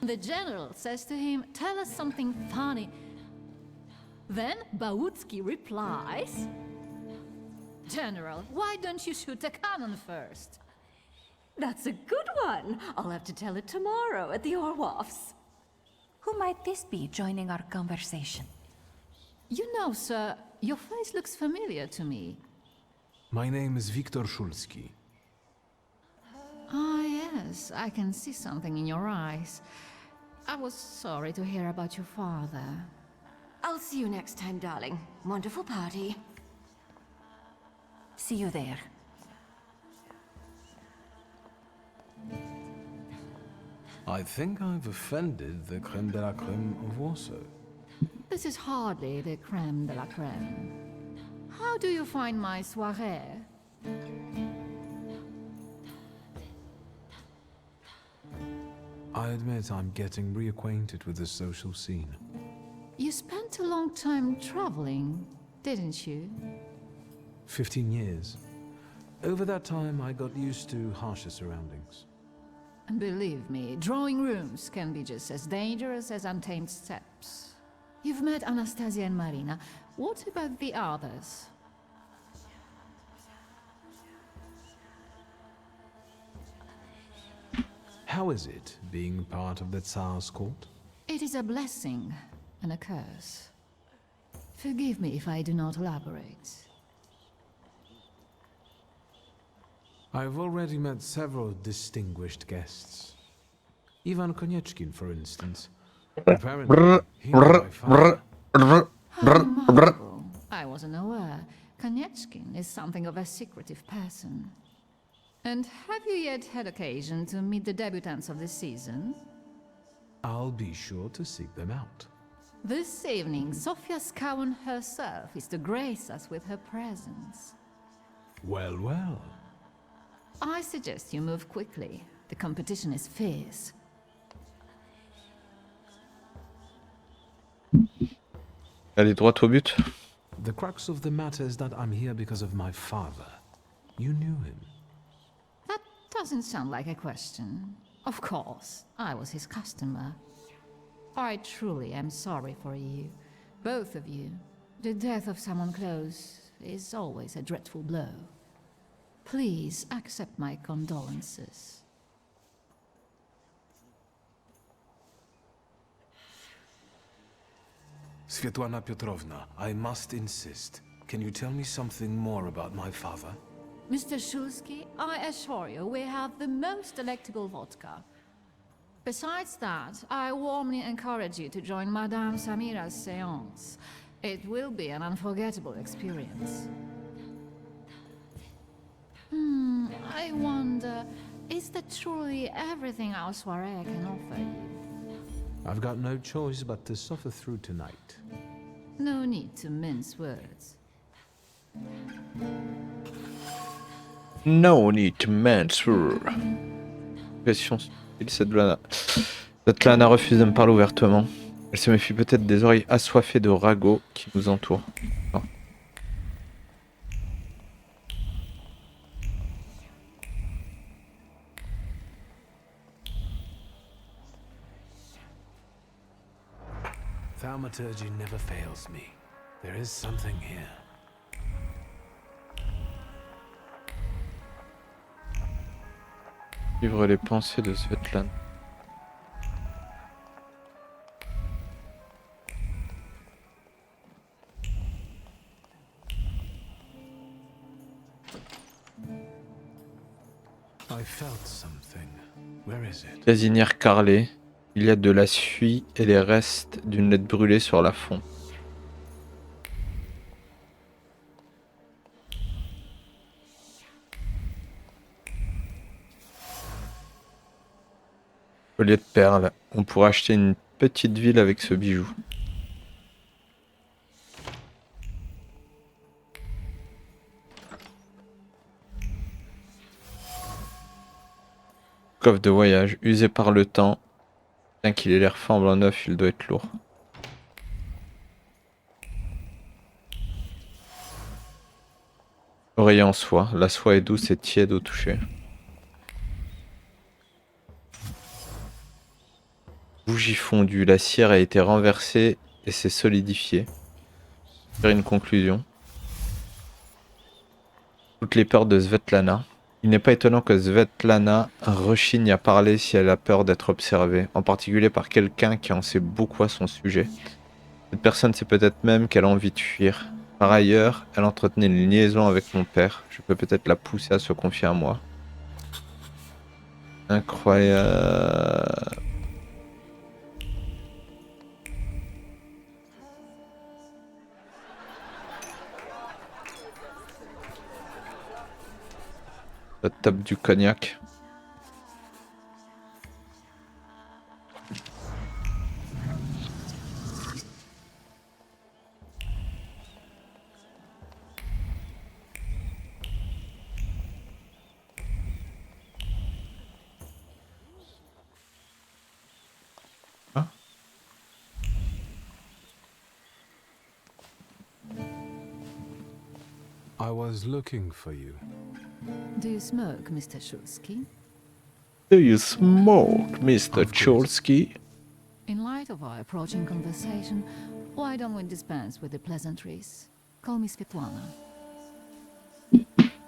The general says to him, "Tell us something funny." Then Bautsky replies, "General, why don't you shoot a cannon first?" That's a good one. I'll have to tell it tomorrow at the Orloffs. Who might this be joining our conversation? You know, sir, your face looks familiar to me. My name is Viktor Shulsky. Ah, yes, I can see something in your eyes. I was sorry to hear about your father. I'll see you next time, darling. Wonderful party. See you there. I think I've offended the creme de la creme of Warsaw. This is hardly the creme de la creme. How do you find my soirée? I admit I'm getting reacquainted with the social scene. You spent a long time traveling, didn't you? 15 years. Over that time, I got used to harsher surroundings. And believe me, drawing rooms can be just as dangerous as untamed steppes. You've met Anastasia and Marina. What about the others? How is it, being part of the Tsar's court? It is a blessing and a curse. Forgive me if I do not elaborate. I've already met several distinguished guests. Ivan Konieczkin, for instance. Apparently, he knew my father. Remarkable. I wasn't aware. Konieczkin is something of a secretive person. And have you yet had occasion to meet the debutants of this season? I'll be sure to seek them out. This evening, Sofia Skowan herself is to grace us with her presence. Well, well. I suggest you move quickly. The competition is fierce. Allez droit au but. The crux of the matter is that I'm here because of my father. You knew him. That doesn't sound like a question. Of course, I was his customer. I truly am sorry for you, both of you. The death of someone close is always a dreadful blow. Please accept my condolences. Svetlana Petrovna, I must insist. Can you tell me something more about my father? Mr. Shulsky, I assure you we have the most delectable vodka. Besides that, I warmly encourage you to join Madame Samira's séance. It will be an unforgettable experience. I wonder, is that truly everything our soirée can offer you? I've got no choice but to suffer through tonight. No need to mince words. No need to mention. Question stupide, cette Lana refuse de me parler ouvertement. Elle se méfie peut-être des oreilles assoiffées de ragots qui nous entourent. Oh. Thaumaturge never fails me. There is something here. Suivre les pensées de Svetlana. I felt something. Where is it? Casinière carrelée. Il y a de la suie et les restes d'une lettre brûlée sur la fonte. Collier de perles. On pourrait acheter une petite ville avec ce bijou. Coffre de voyage, usé par le temps. Bien qu'il ait l'air flambant neuf, il doit être lourd. Oreiller en soie. La soie est douce et tiède au toucher. Bougie fondue. La cire a été renversée et s'est solidifiée. Faire une conclusion. Toutes les peurs de Svetlana. Il n'est pas étonnant que Svetlana rechigne à parler si elle a peur d'être observée, en particulier par quelqu'un qui en sait beaucoup à son sujet. Cette personne sait peut-être même qu'elle a envie de fuir. Par ailleurs, elle entretenait une liaison avec mon père. Je peux peut-être la pousser à se confier à moi. Incroyable. La table du cognac. I was looking for you. Do you smoke, Mr. Shulsky? Do you smoke, Mr. Cholsky? In light of our approaching conversation, why don't we dispense with the pleasantries? Call me Svetlana.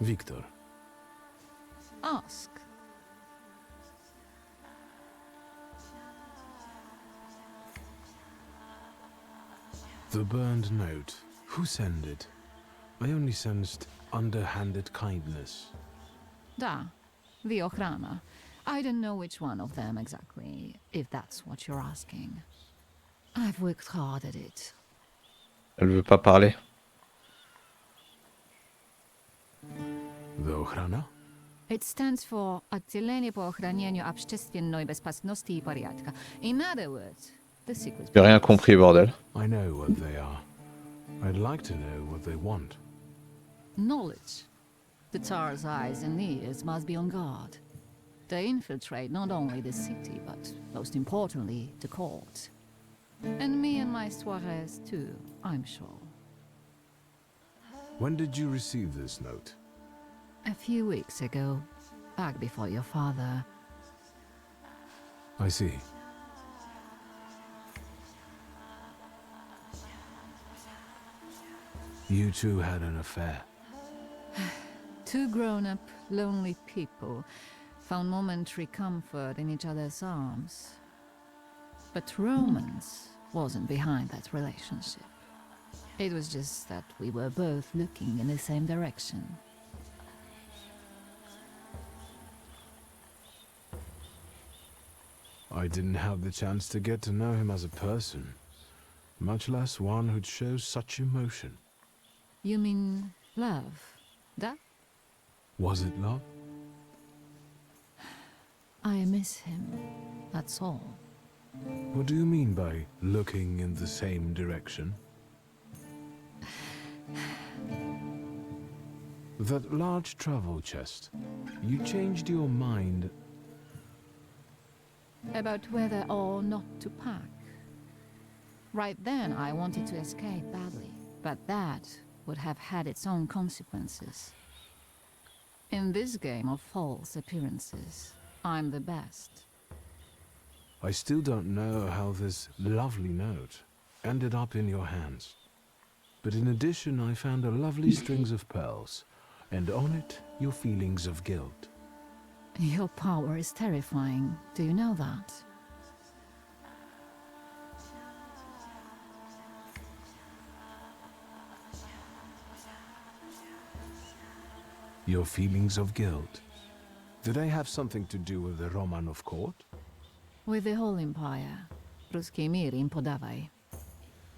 Victor. Ask. The burned note. Who sent it? I only sensed underhanded kindness. Da, the Ochrana. I don't know which one of them exactly, if that's what you're asking. I've worked hard at it. Elle veut pas parler. The Ochrana? It stands for Отделение по охранению общественной безопасности и порядка. In other words, the secret. J'ai rien compris, bordel. I know what they are. I'd like to know what they want. Knowledge. The Tsar's eyes and ears must be on guard. They infiltrate not only the city, but most importantly, the court. And me and my soirees too, I'm sure. When did you receive this note? A few weeks ago, back before your father. I see. You two had an affair. Two grown-up, lonely people found momentary comfort in each other's arms. But romance wasn't behind that relationship. It was just that we were both looking in the same direction. I didn't have the chance to get to know him as a person, much less one who'd show such emotion. You mean love? That? Was it love? I miss him, that's all. What do you mean by looking in the same direction? That large travel chest. You changed your mind About whether or not to pack. Right then, I wanted to escape badly, but that would have had its own consequences. In this game of false appearances, I'm the best. I still don't know how this lovely note ended up in your hands. But in addition, I found a lovely strings of pearls, and on it, your feelings of guilt. Your power is terrifying. Do you know that? Your feelings of guilt, do they have something to do with the Romanov court? With the whole empire. Ruski mir im podawaj.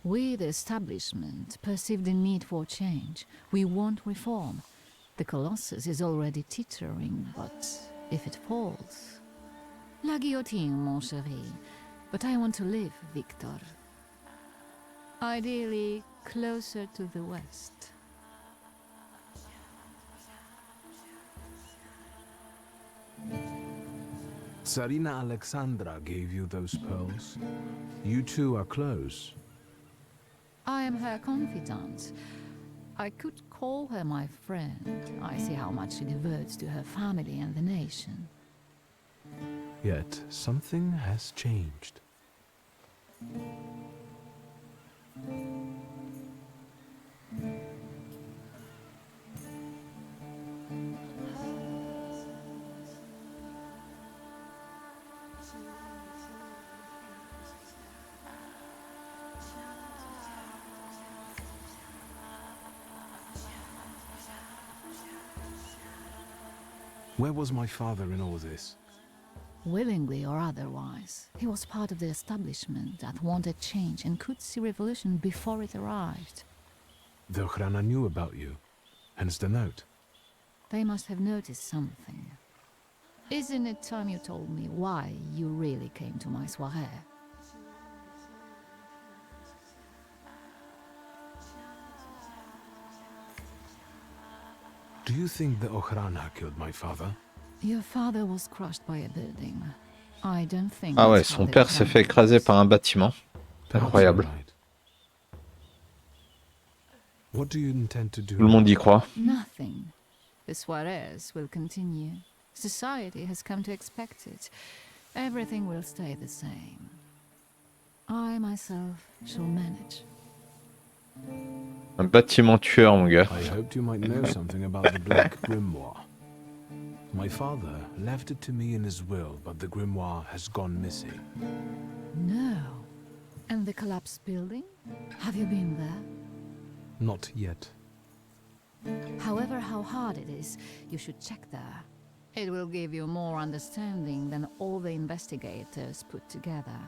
We, the establishment, perceive the need for change. We want reform. The Colossus is already teetering, but if it falls... La guillotine, mon chéri. But I want to live, Victor. Ideally, closer to the west. Tsarina Alexandra gave you those pearls. You two are close. I am her confidant. I could call her my friend. I see how much she devotes to her family and the nation. Yet something has changed. Where was my father in all this? Willingly or otherwise, he was part of the establishment that wanted change and could see revolution before it arrived. The Ochrana knew about you, hence the note. They must have noticed something. Isn't it time you told me why you really came to my soirée? Do you think the Ochrana killed my father? Your father was crushed by a building. I don't think. Ah ouais, son père s'est fait écraser par un bâtiment. Incroyable. What do you intend to do? Tout le monde y croit. Nothing. The soirées will continue. Society has come to expect it. Everything will stay the same. I myself shall manage. Un bâtiment tueur, mon gars. I hoped you might know something about the Black Grimoire. My father left it to me in his will, but the grimoire has gone missing. No. And the collapsed building? Have you been there? Not yet. However, how hard it is, you should check there. It will give you more understanding than all the investigators put together.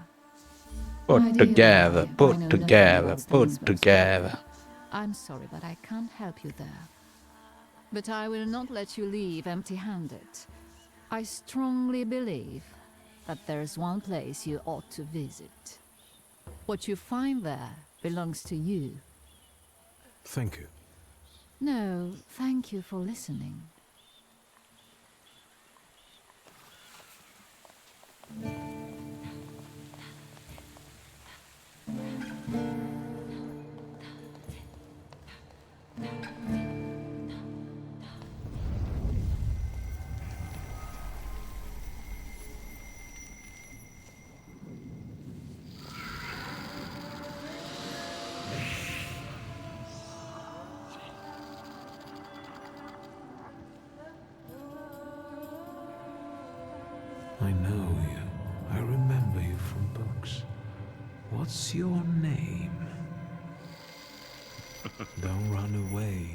Put together, put together, put together. I'm sorry, but I can't help you there. But I will not let you leave empty-handed. I strongly believe that there is one place you ought to visit. What you find there belongs to you. Thank you. No, thank you for listening. I know you. I remember you from books. What's your name? Don't run away.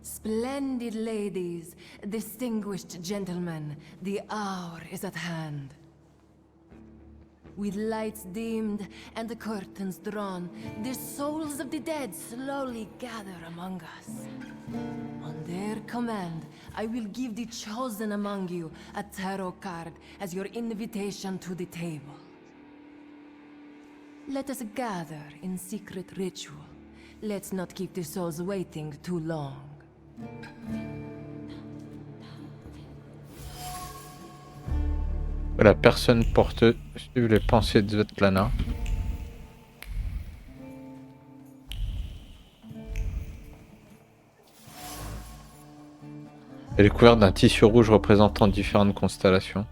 Splendid ladies, distinguished gentlemen, the hour is at hand. With lights dimmed and the curtains drawn, the souls of the dead slowly gather among us. On their command, I will give the chosen among you a tarot card as your invitation to the table. Let us gather in secret ritual. Let's not keep the souls waiting too long. La personne porte suivre les pensées de Svetlana. Elle est couverte d'un tissu rouge représentant différentes constellations.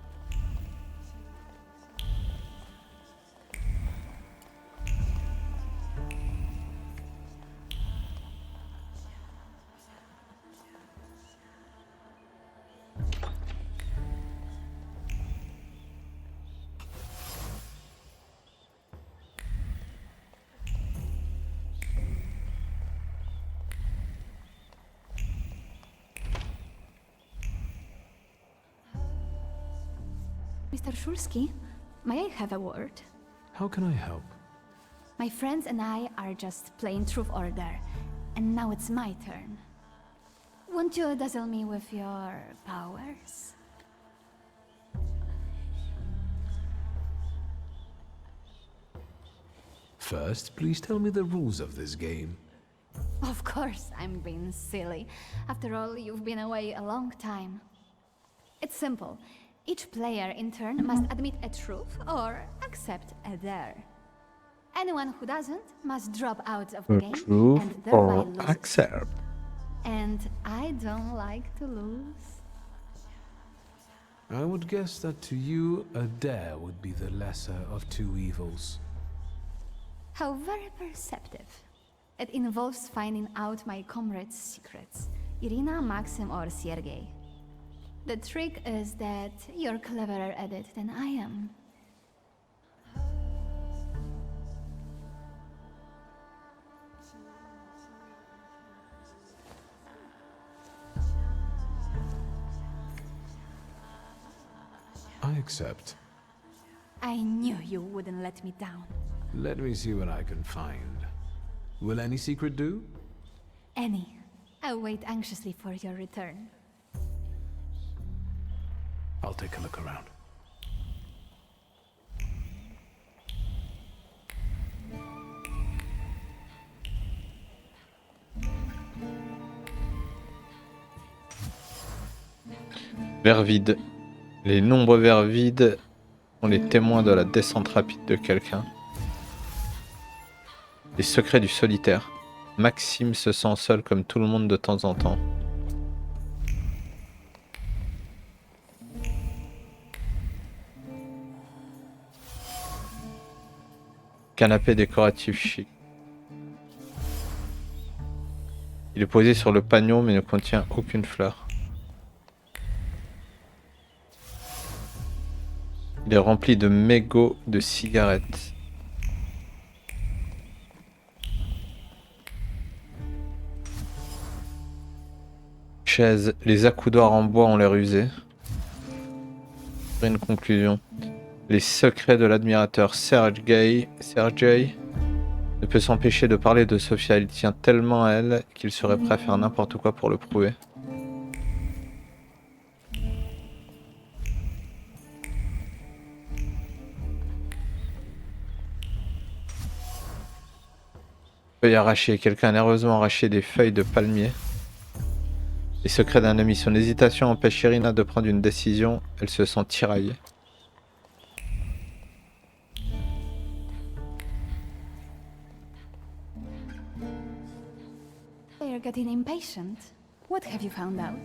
Mr. Shulsky, may I have a word? How can I help? My friends and I are just playing Truth Order, and now it's my turn. Won't you dazzle me with your powers? First, please tell me the rules of this game. Of course, I'm being silly. After all, you've been away a long time. It's simple. Each player in turn must admit a truth or accept a dare. Anyone who doesn't must drop out of the game Truth and thereby or lose. accept. And I don't like to lose. I would guess that to you, a dare would be the lesser of two evils. How very perceptive. It involves finding out my comrades' secrets. Irina, Maxim, or Sergei. The trick is that you're cleverer at it than I am. I accept. I knew you wouldn't let me down. Let me see what I can find. Will any secret do? Any. I'll wait anxiously for your return. I'll take a look around. Verre vide. Les nombreux verres vides sont les témoins de la descente rapide de quelqu'un. Les secrets du solitaire. Maxime se sent seul comme tout le monde de temps en temps. Canapé décoratif chic. Il est posé sur le panier mais ne contient aucune fleur. Il est rempli de mégots de cigarettes. Chaise. Les accoudoirs en bois ont l'air usés. Une conclusion. Les secrets de l'admirateur Sergei ne peut s'empêcher de parler de Sofia. Il tient tellement à elle qu'il serait prêt à faire n'importe quoi pour le prouver. Feuilles arrachées. Quelqu'un a nerveusement arraché des feuilles de palmier. Les secrets d'un ami. Son hésitation empêche Irina de prendre une décision. Elle se sent tiraillée. They're getting impatient. What have you found out?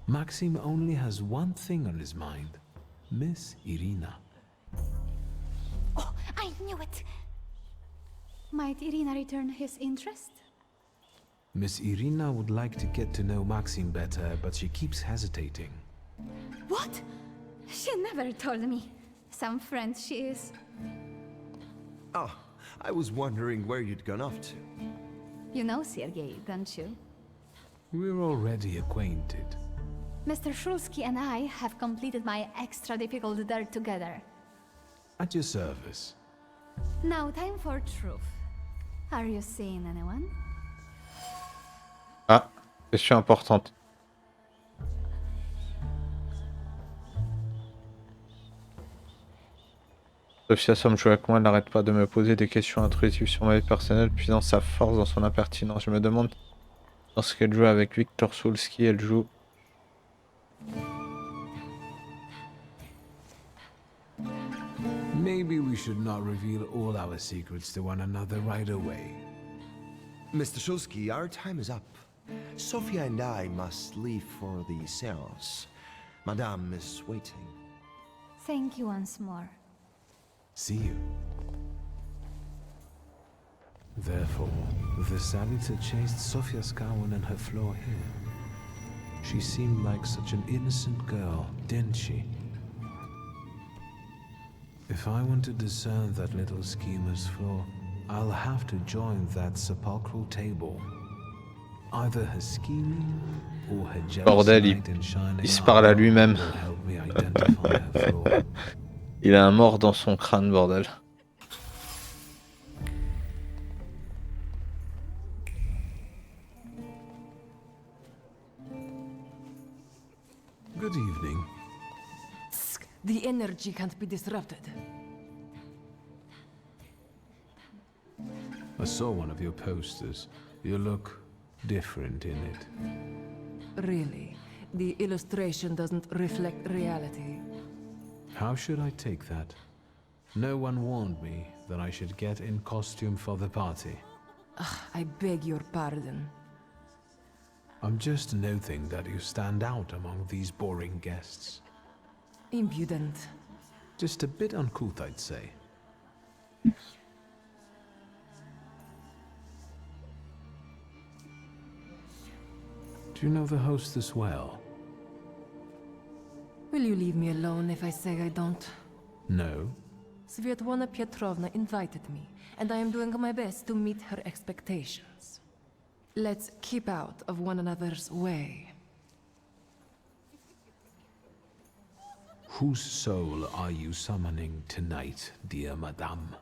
Maxim only has one thing on his mind. Miss Irina. Oh, I knew it! Might Irina return his interest? Miss Irina would like to get to know Maxim better, but she keeps hesitating. What? She never told me. Some friend she is. Oh, I was wondering where you'd gone off to. You know Sergei, don't you? We're already acquainted. Mr. Shulsky and I have completed my extra difficult dare together. At your service. Now time for truth. Are you seeing anyone? Ah, question importante. Sofia semble jouer avec moi, elle n'arrête pas de me poser des questions intrusives sur ma vie personnelle, puisant sa force dans son impertinence. Je me demande, lorsqu'elle joue avec Victor Shulsky, elle joue... Maybe we should not reveal all our secrets to one another right away. Mr. Shulsky, our time is up. Sofia and I must leave for the séance. Madame is waiting. Thank you once more. See you. Therefore, the Savita chased Sofia Skawan and her floor here. She seemed like such an innocent girl, didn't she? If I want to discern that little schemer's flaw, I'll have to join that sepulchral table. Either her scheming or her jealous Bordel, knight in shining il se parle à armor lui-même. will help me identify her flaw. Il a un mort dans son crâne, bordel. Good evening. The energy can't be disrupted. I saw one of your posters. You look different in it. Really, the illustration doesn't reflect reality. How should I take that? No one warned me that I should get in costume for the party. I beg your pardon. I'm just noting that you stand out among these boring guests. Impudent. Just a bit uncouth, I'd say. Do you know the hostess well? Will you leave me alone if I say I don't? No. Svetlana Petrovna invited me, and I am doing my best to meet her expectations. Let's keep out of one another's way. Whose soul are you summoning tonight, dear madame?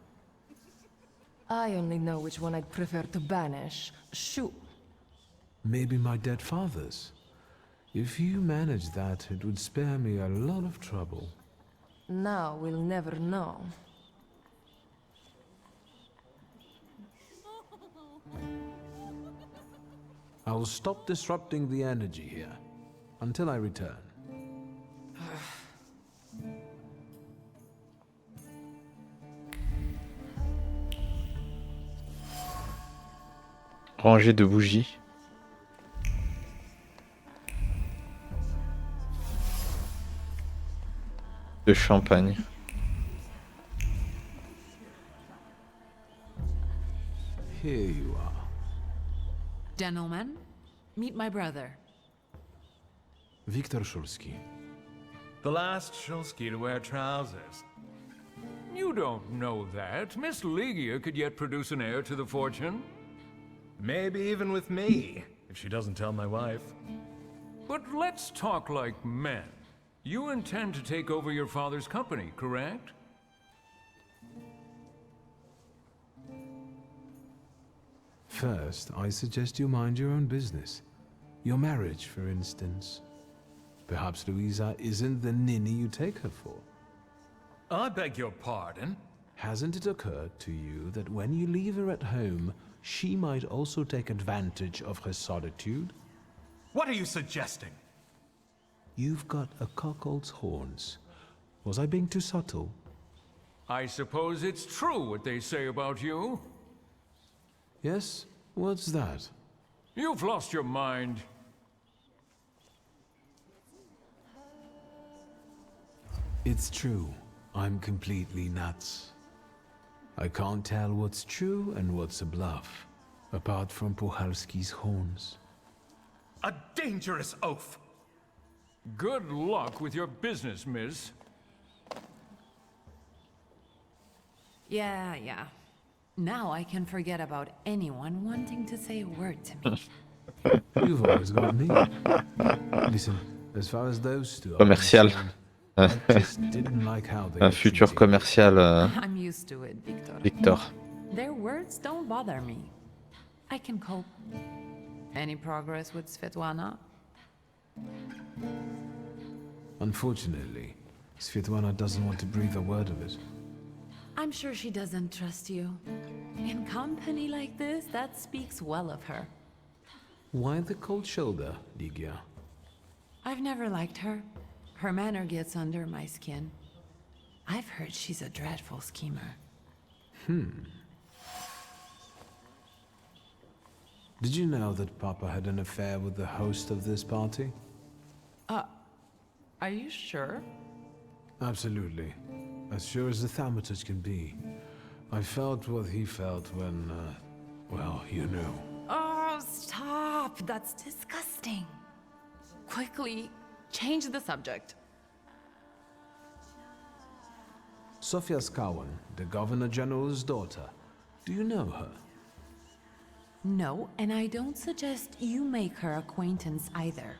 I only know which one I'd prefer to banish. Shoo! Maybe my dead father's. If you manage that, it would spare me a lot of trouble. Now we'll never know. I will stop disrupting the energy here until I return. Rangée de bougies. De champagne. Here you are. Gentlemen, meet my brother. Viktor Shulsky. The last Shulsky to wear trousers. You don't know that. Miss Ligia could yet produce an heir to the fortune. Maybe even with me, if she doesn't tell my wife. But let's talk like men. You intend to take over your father's company, correct? First, I suggest you mind your own business. Your marriage, for instance. Perhaps Louisa isn't the ninny you take her for. I beg your pardon? Hasn't it occurred to you that when you leave her at home, she might also take advantage of her solitude? What are you suggesting? You've got a cuckold's horns. Was I being too subtle? I suppose it's true what they say about you. Yes? What's that? You've lost your mind. It's true. I'm completely nuts. I can't tell what's true and what's a bluff, apart from Puchalski's horns. A dangerous oaf! Good luck with your business, miss. Yeah. Now I can forget about anyone wanting to say a word to me. You've always got me. Listen, as far as those two are Commercial. concerned, I just didn't like how they Un were futur treating commercial, I'm used to it, Victor. Victor. Their words don't bother me. I can cope. Any progress with Svetlana? Unfortunately, Svetlana doesn't want to breathe a word of it. I'm sure she doesn't trust you. In company like this, that speaks well of her. Why the cold shoulder, Ligia? I've never liked her. Her manner gets under my skin. I've heard she's a dreadful schemer. Did you know that Papa had an affair with the host of this party? Are you sure? Absolutely. As sure as the Thaumaturge can be. I felt what he felt when, well, you know. Oh, stop! That's disgusting. Quickly, change the subject. Sofia Skawan, the Governor General's daughter, Do you know her? No, and I don't suggest you make her acquaintance either.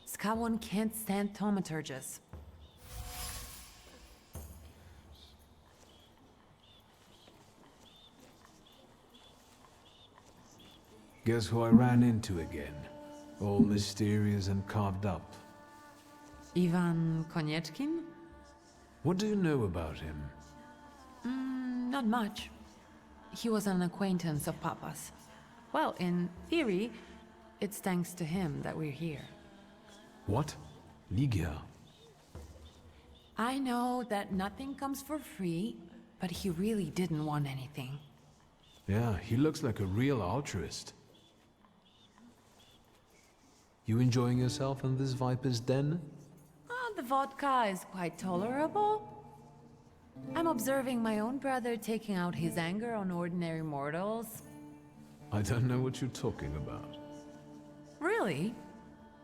Skawon can't stand thaumaturges. Guess who I ran into again? All mysterious and carved up. Ivan Konieczkin? What do you know about him? Not much. He was an acquaintance of Papa's. Well, in theory, it's thanks to him that we're here. What? Ligia? I know that nothing comes for free, but he really didn't want anything. Yeah, he looks like a real altruist. You enjoying yourself in this Viper's den? Oh, the vodka is quite tolerable. I'm observing my own brother taking out his anger on ordinary mortals. I don't know what you're talking about. Really?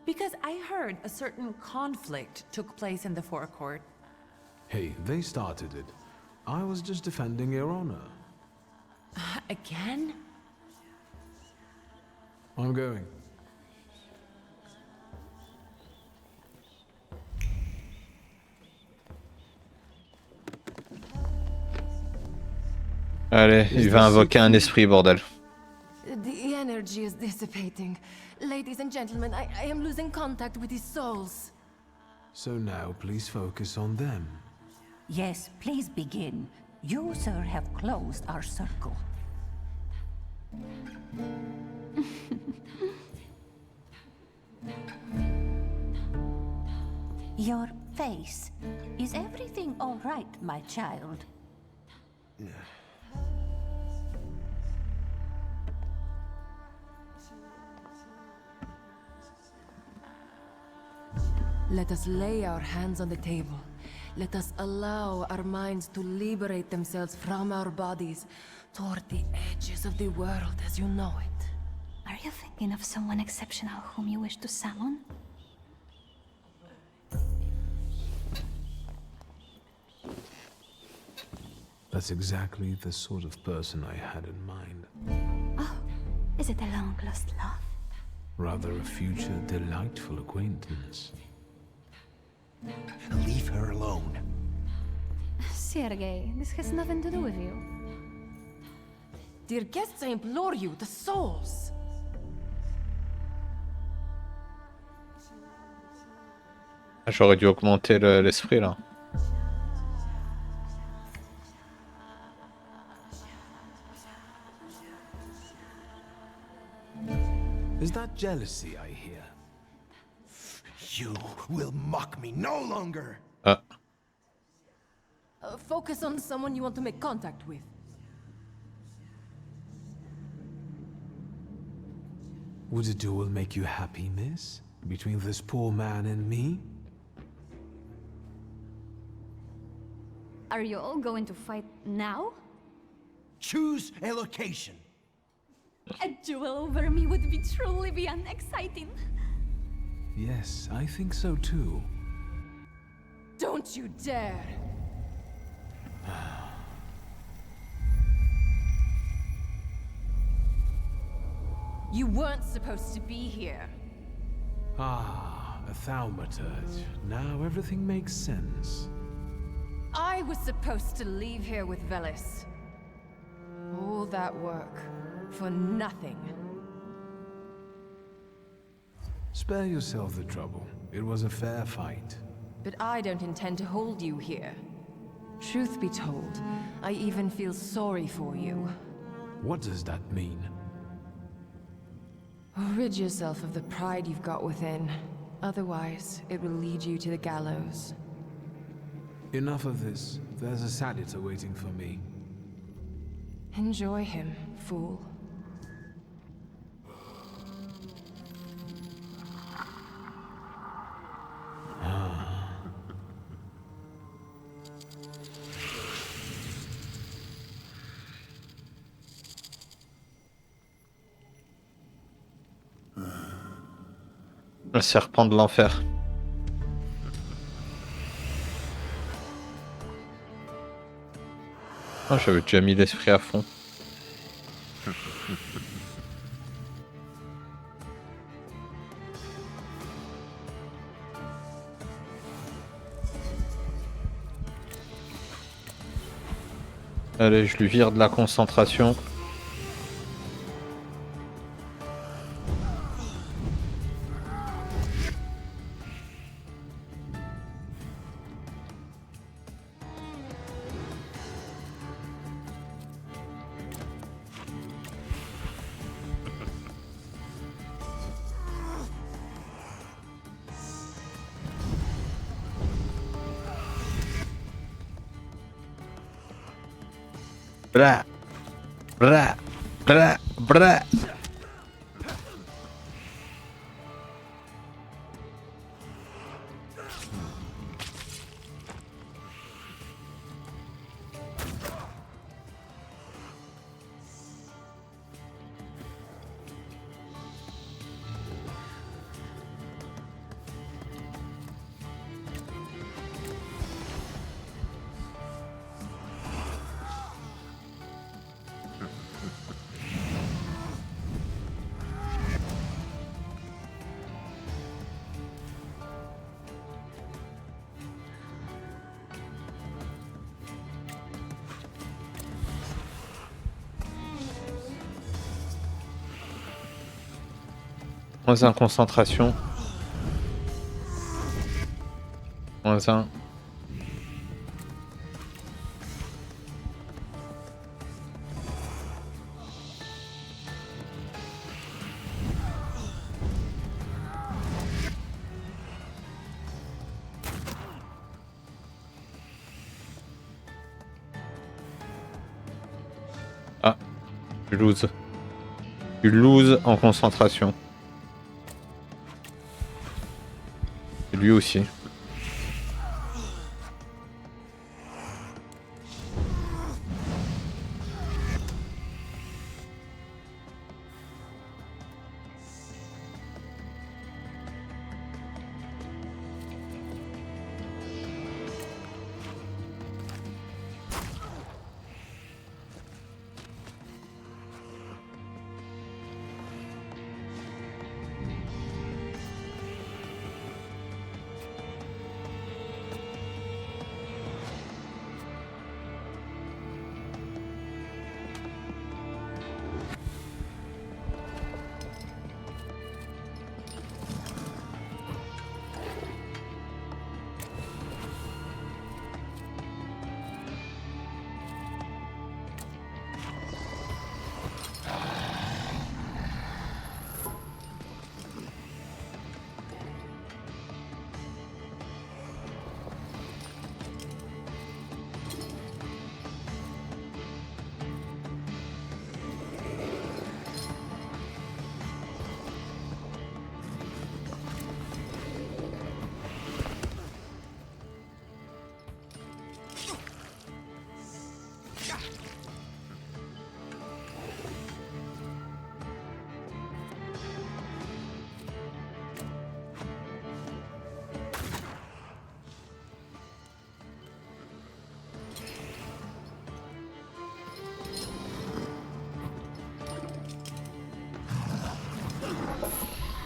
Because I heard a certain conflict took place in the forecourt. Hey, they started it. I was just defending your honor. Again? I'm going. Allez, il va invoquer un esprit, bordel. The energy is dissipating. Ladies and gentlemen, I am losing contact with his souls. So now, please focus on them. Yes, please begin. You, sir, have closed our circle. Your face. Is everything all right, my child? Let us lay our hands on the table. Let us allow our minds to liberate themselves from our bodies toward the edges of the world as you know it. Are you thinking of someone exceptional whom you wish to summon? That's exactly the sort of person I had in mind. Oh, is it a long-lost love? Rather a future delightful acquaintance. Leave her alone. Sergei, this has nothing to do with you. Dear guests, I implore you, the souls! J'aurais dû augmenter l'esprit là. Is that jealousy I hear? You will mock me no longer. Focus on someone you want to make contact with. Would a duel make you happy, miss? Between this poor man and me? Are you all going to fight now? Choose a location. A duel over me would be truly beyond exciting. Yes, I think so too. Don't you dare! You weren't supposed to be here. Ah, a Thaumaturge. Now everything makes sense. I was supposed to leave here with Velis. All that work for nothing. Spare yourself the trouble. It was a fair fight. But I don't intend to hold you here. Truth be told, I even feel sorry for you. What does that mean? Rid yourself of the pride you've got within. Otherwise, it will lead you to the gallows. Enough of this. There's a Saditor waiting for me. Enjoy him, fool. Le serpent de l'enfer. Oh, j'avais déjà mis l'esprit à fond. Allez, je lui vire de la concentration. Bra, bra, bra, bra. Moins un concentration. Moins un. Ah, tu loses. Tu loses en concentration. Et lui aussi.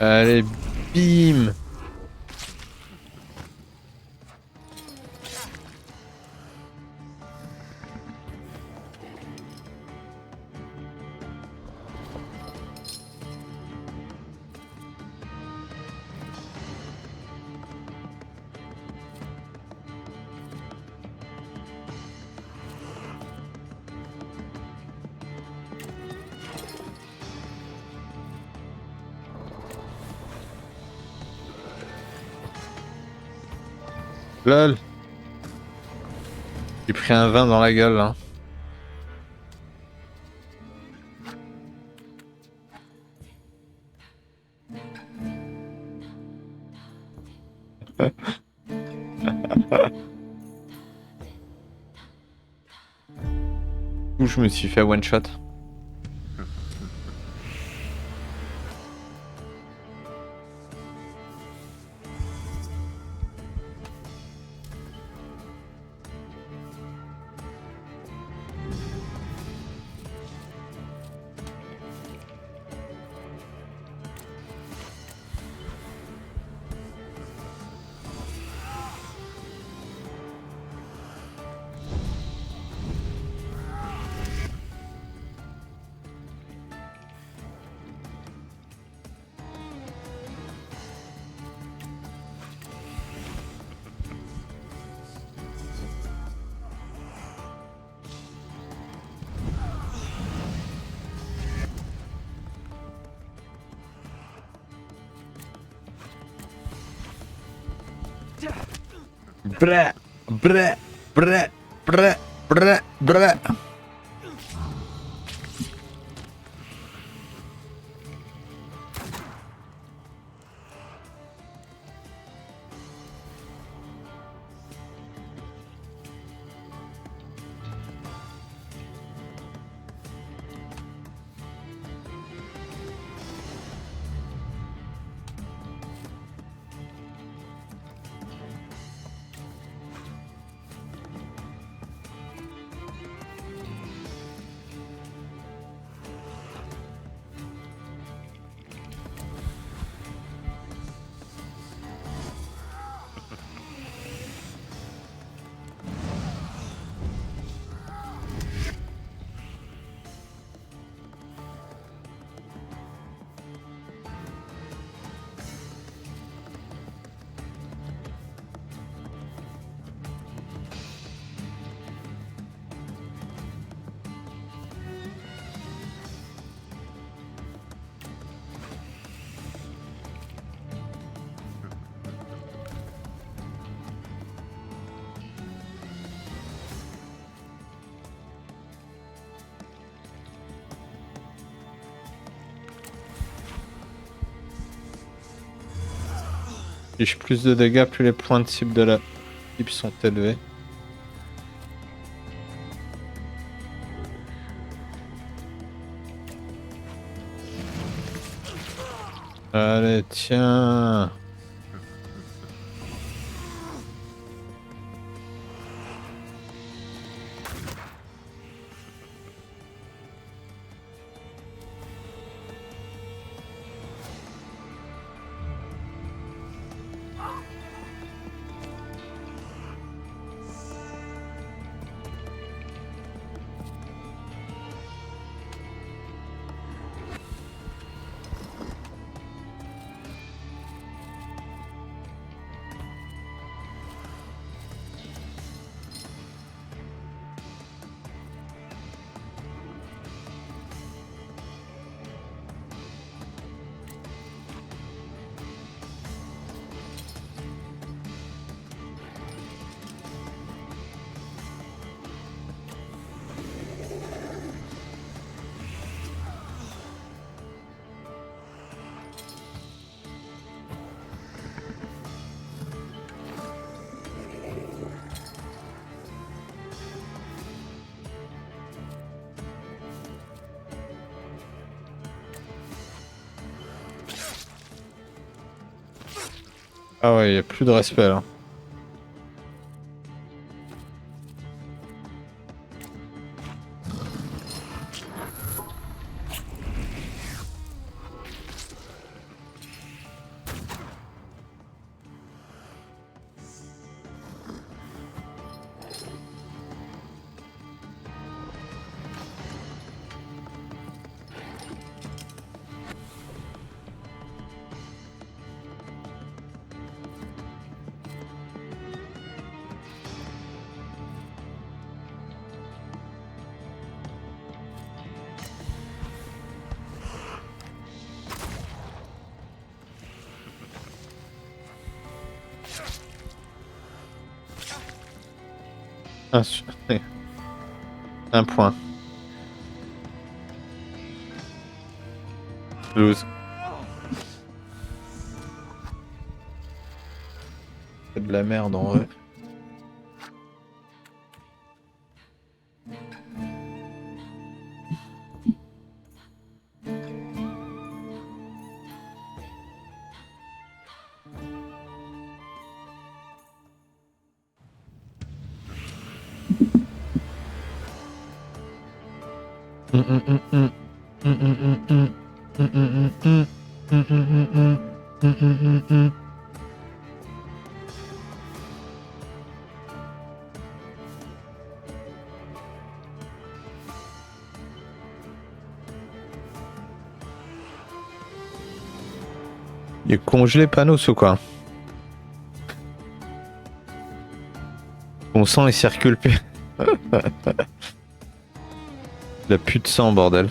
Allez, bim. Lol. J'ai pris un 20 dans la gueule là. Où je me suis fait one shot. Brrr, brrr, brrr, brrr, brrr, brrr. Fiche plus de dégâts, plus les points de cible de la type sont élevés. Allez, tiens. Ah ouais, il n'y a plus de respect là. Un point. Lose. C'est de la merde en vrai. Il est congelé Panos ou quoi? Mon sang il circule plus. Il a plus de sang bordel.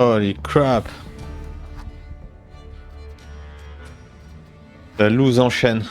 Holy crap. La loose enchaîne.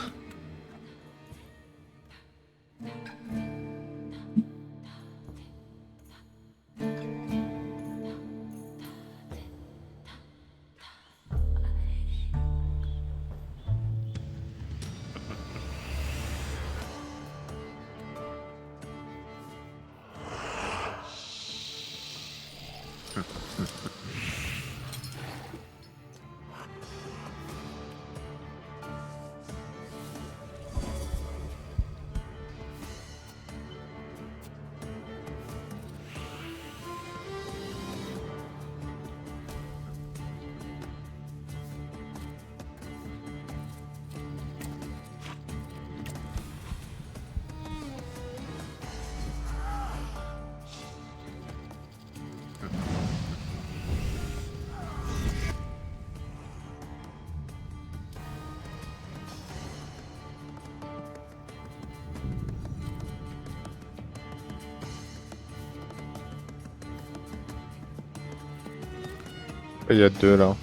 Il y a deux là.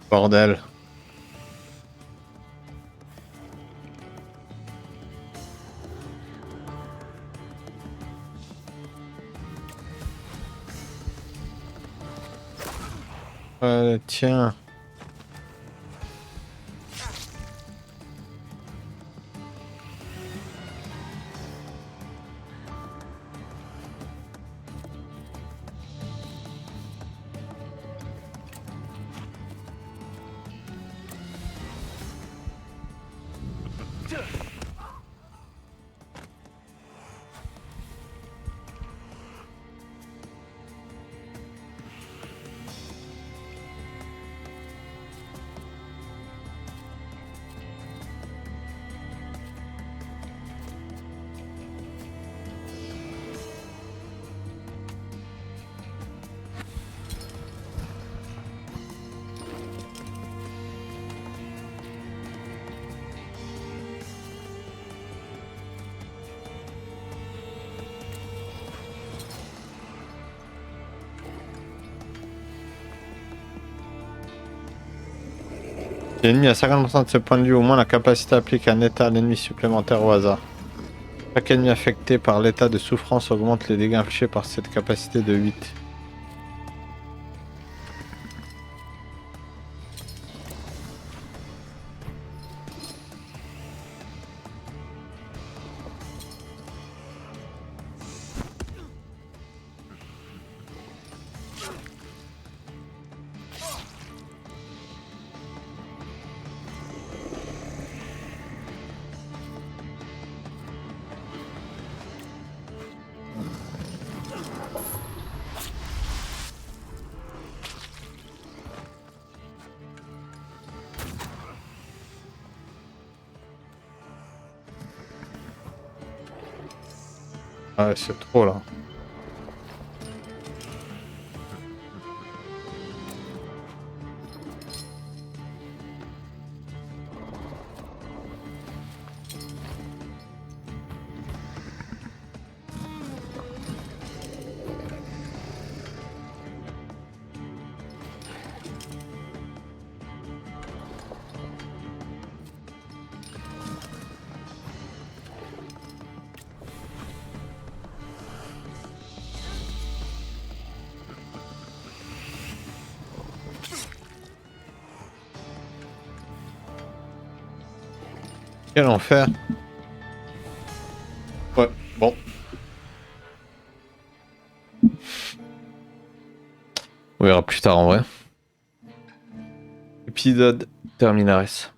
Bordel. Tiens. L'ennemi a 50% de ses points de vie, au moins la capacité applique un état à l'ennemi supplémentaire au hasard. Chaque ennemi affecté par l'état de souffrance augmente les dégâts infligés par cette capacité de 8. Ouais, c'est trop là. Quel enfer. Ouais, bon. On verra plus tard en vrai. épisode terminares.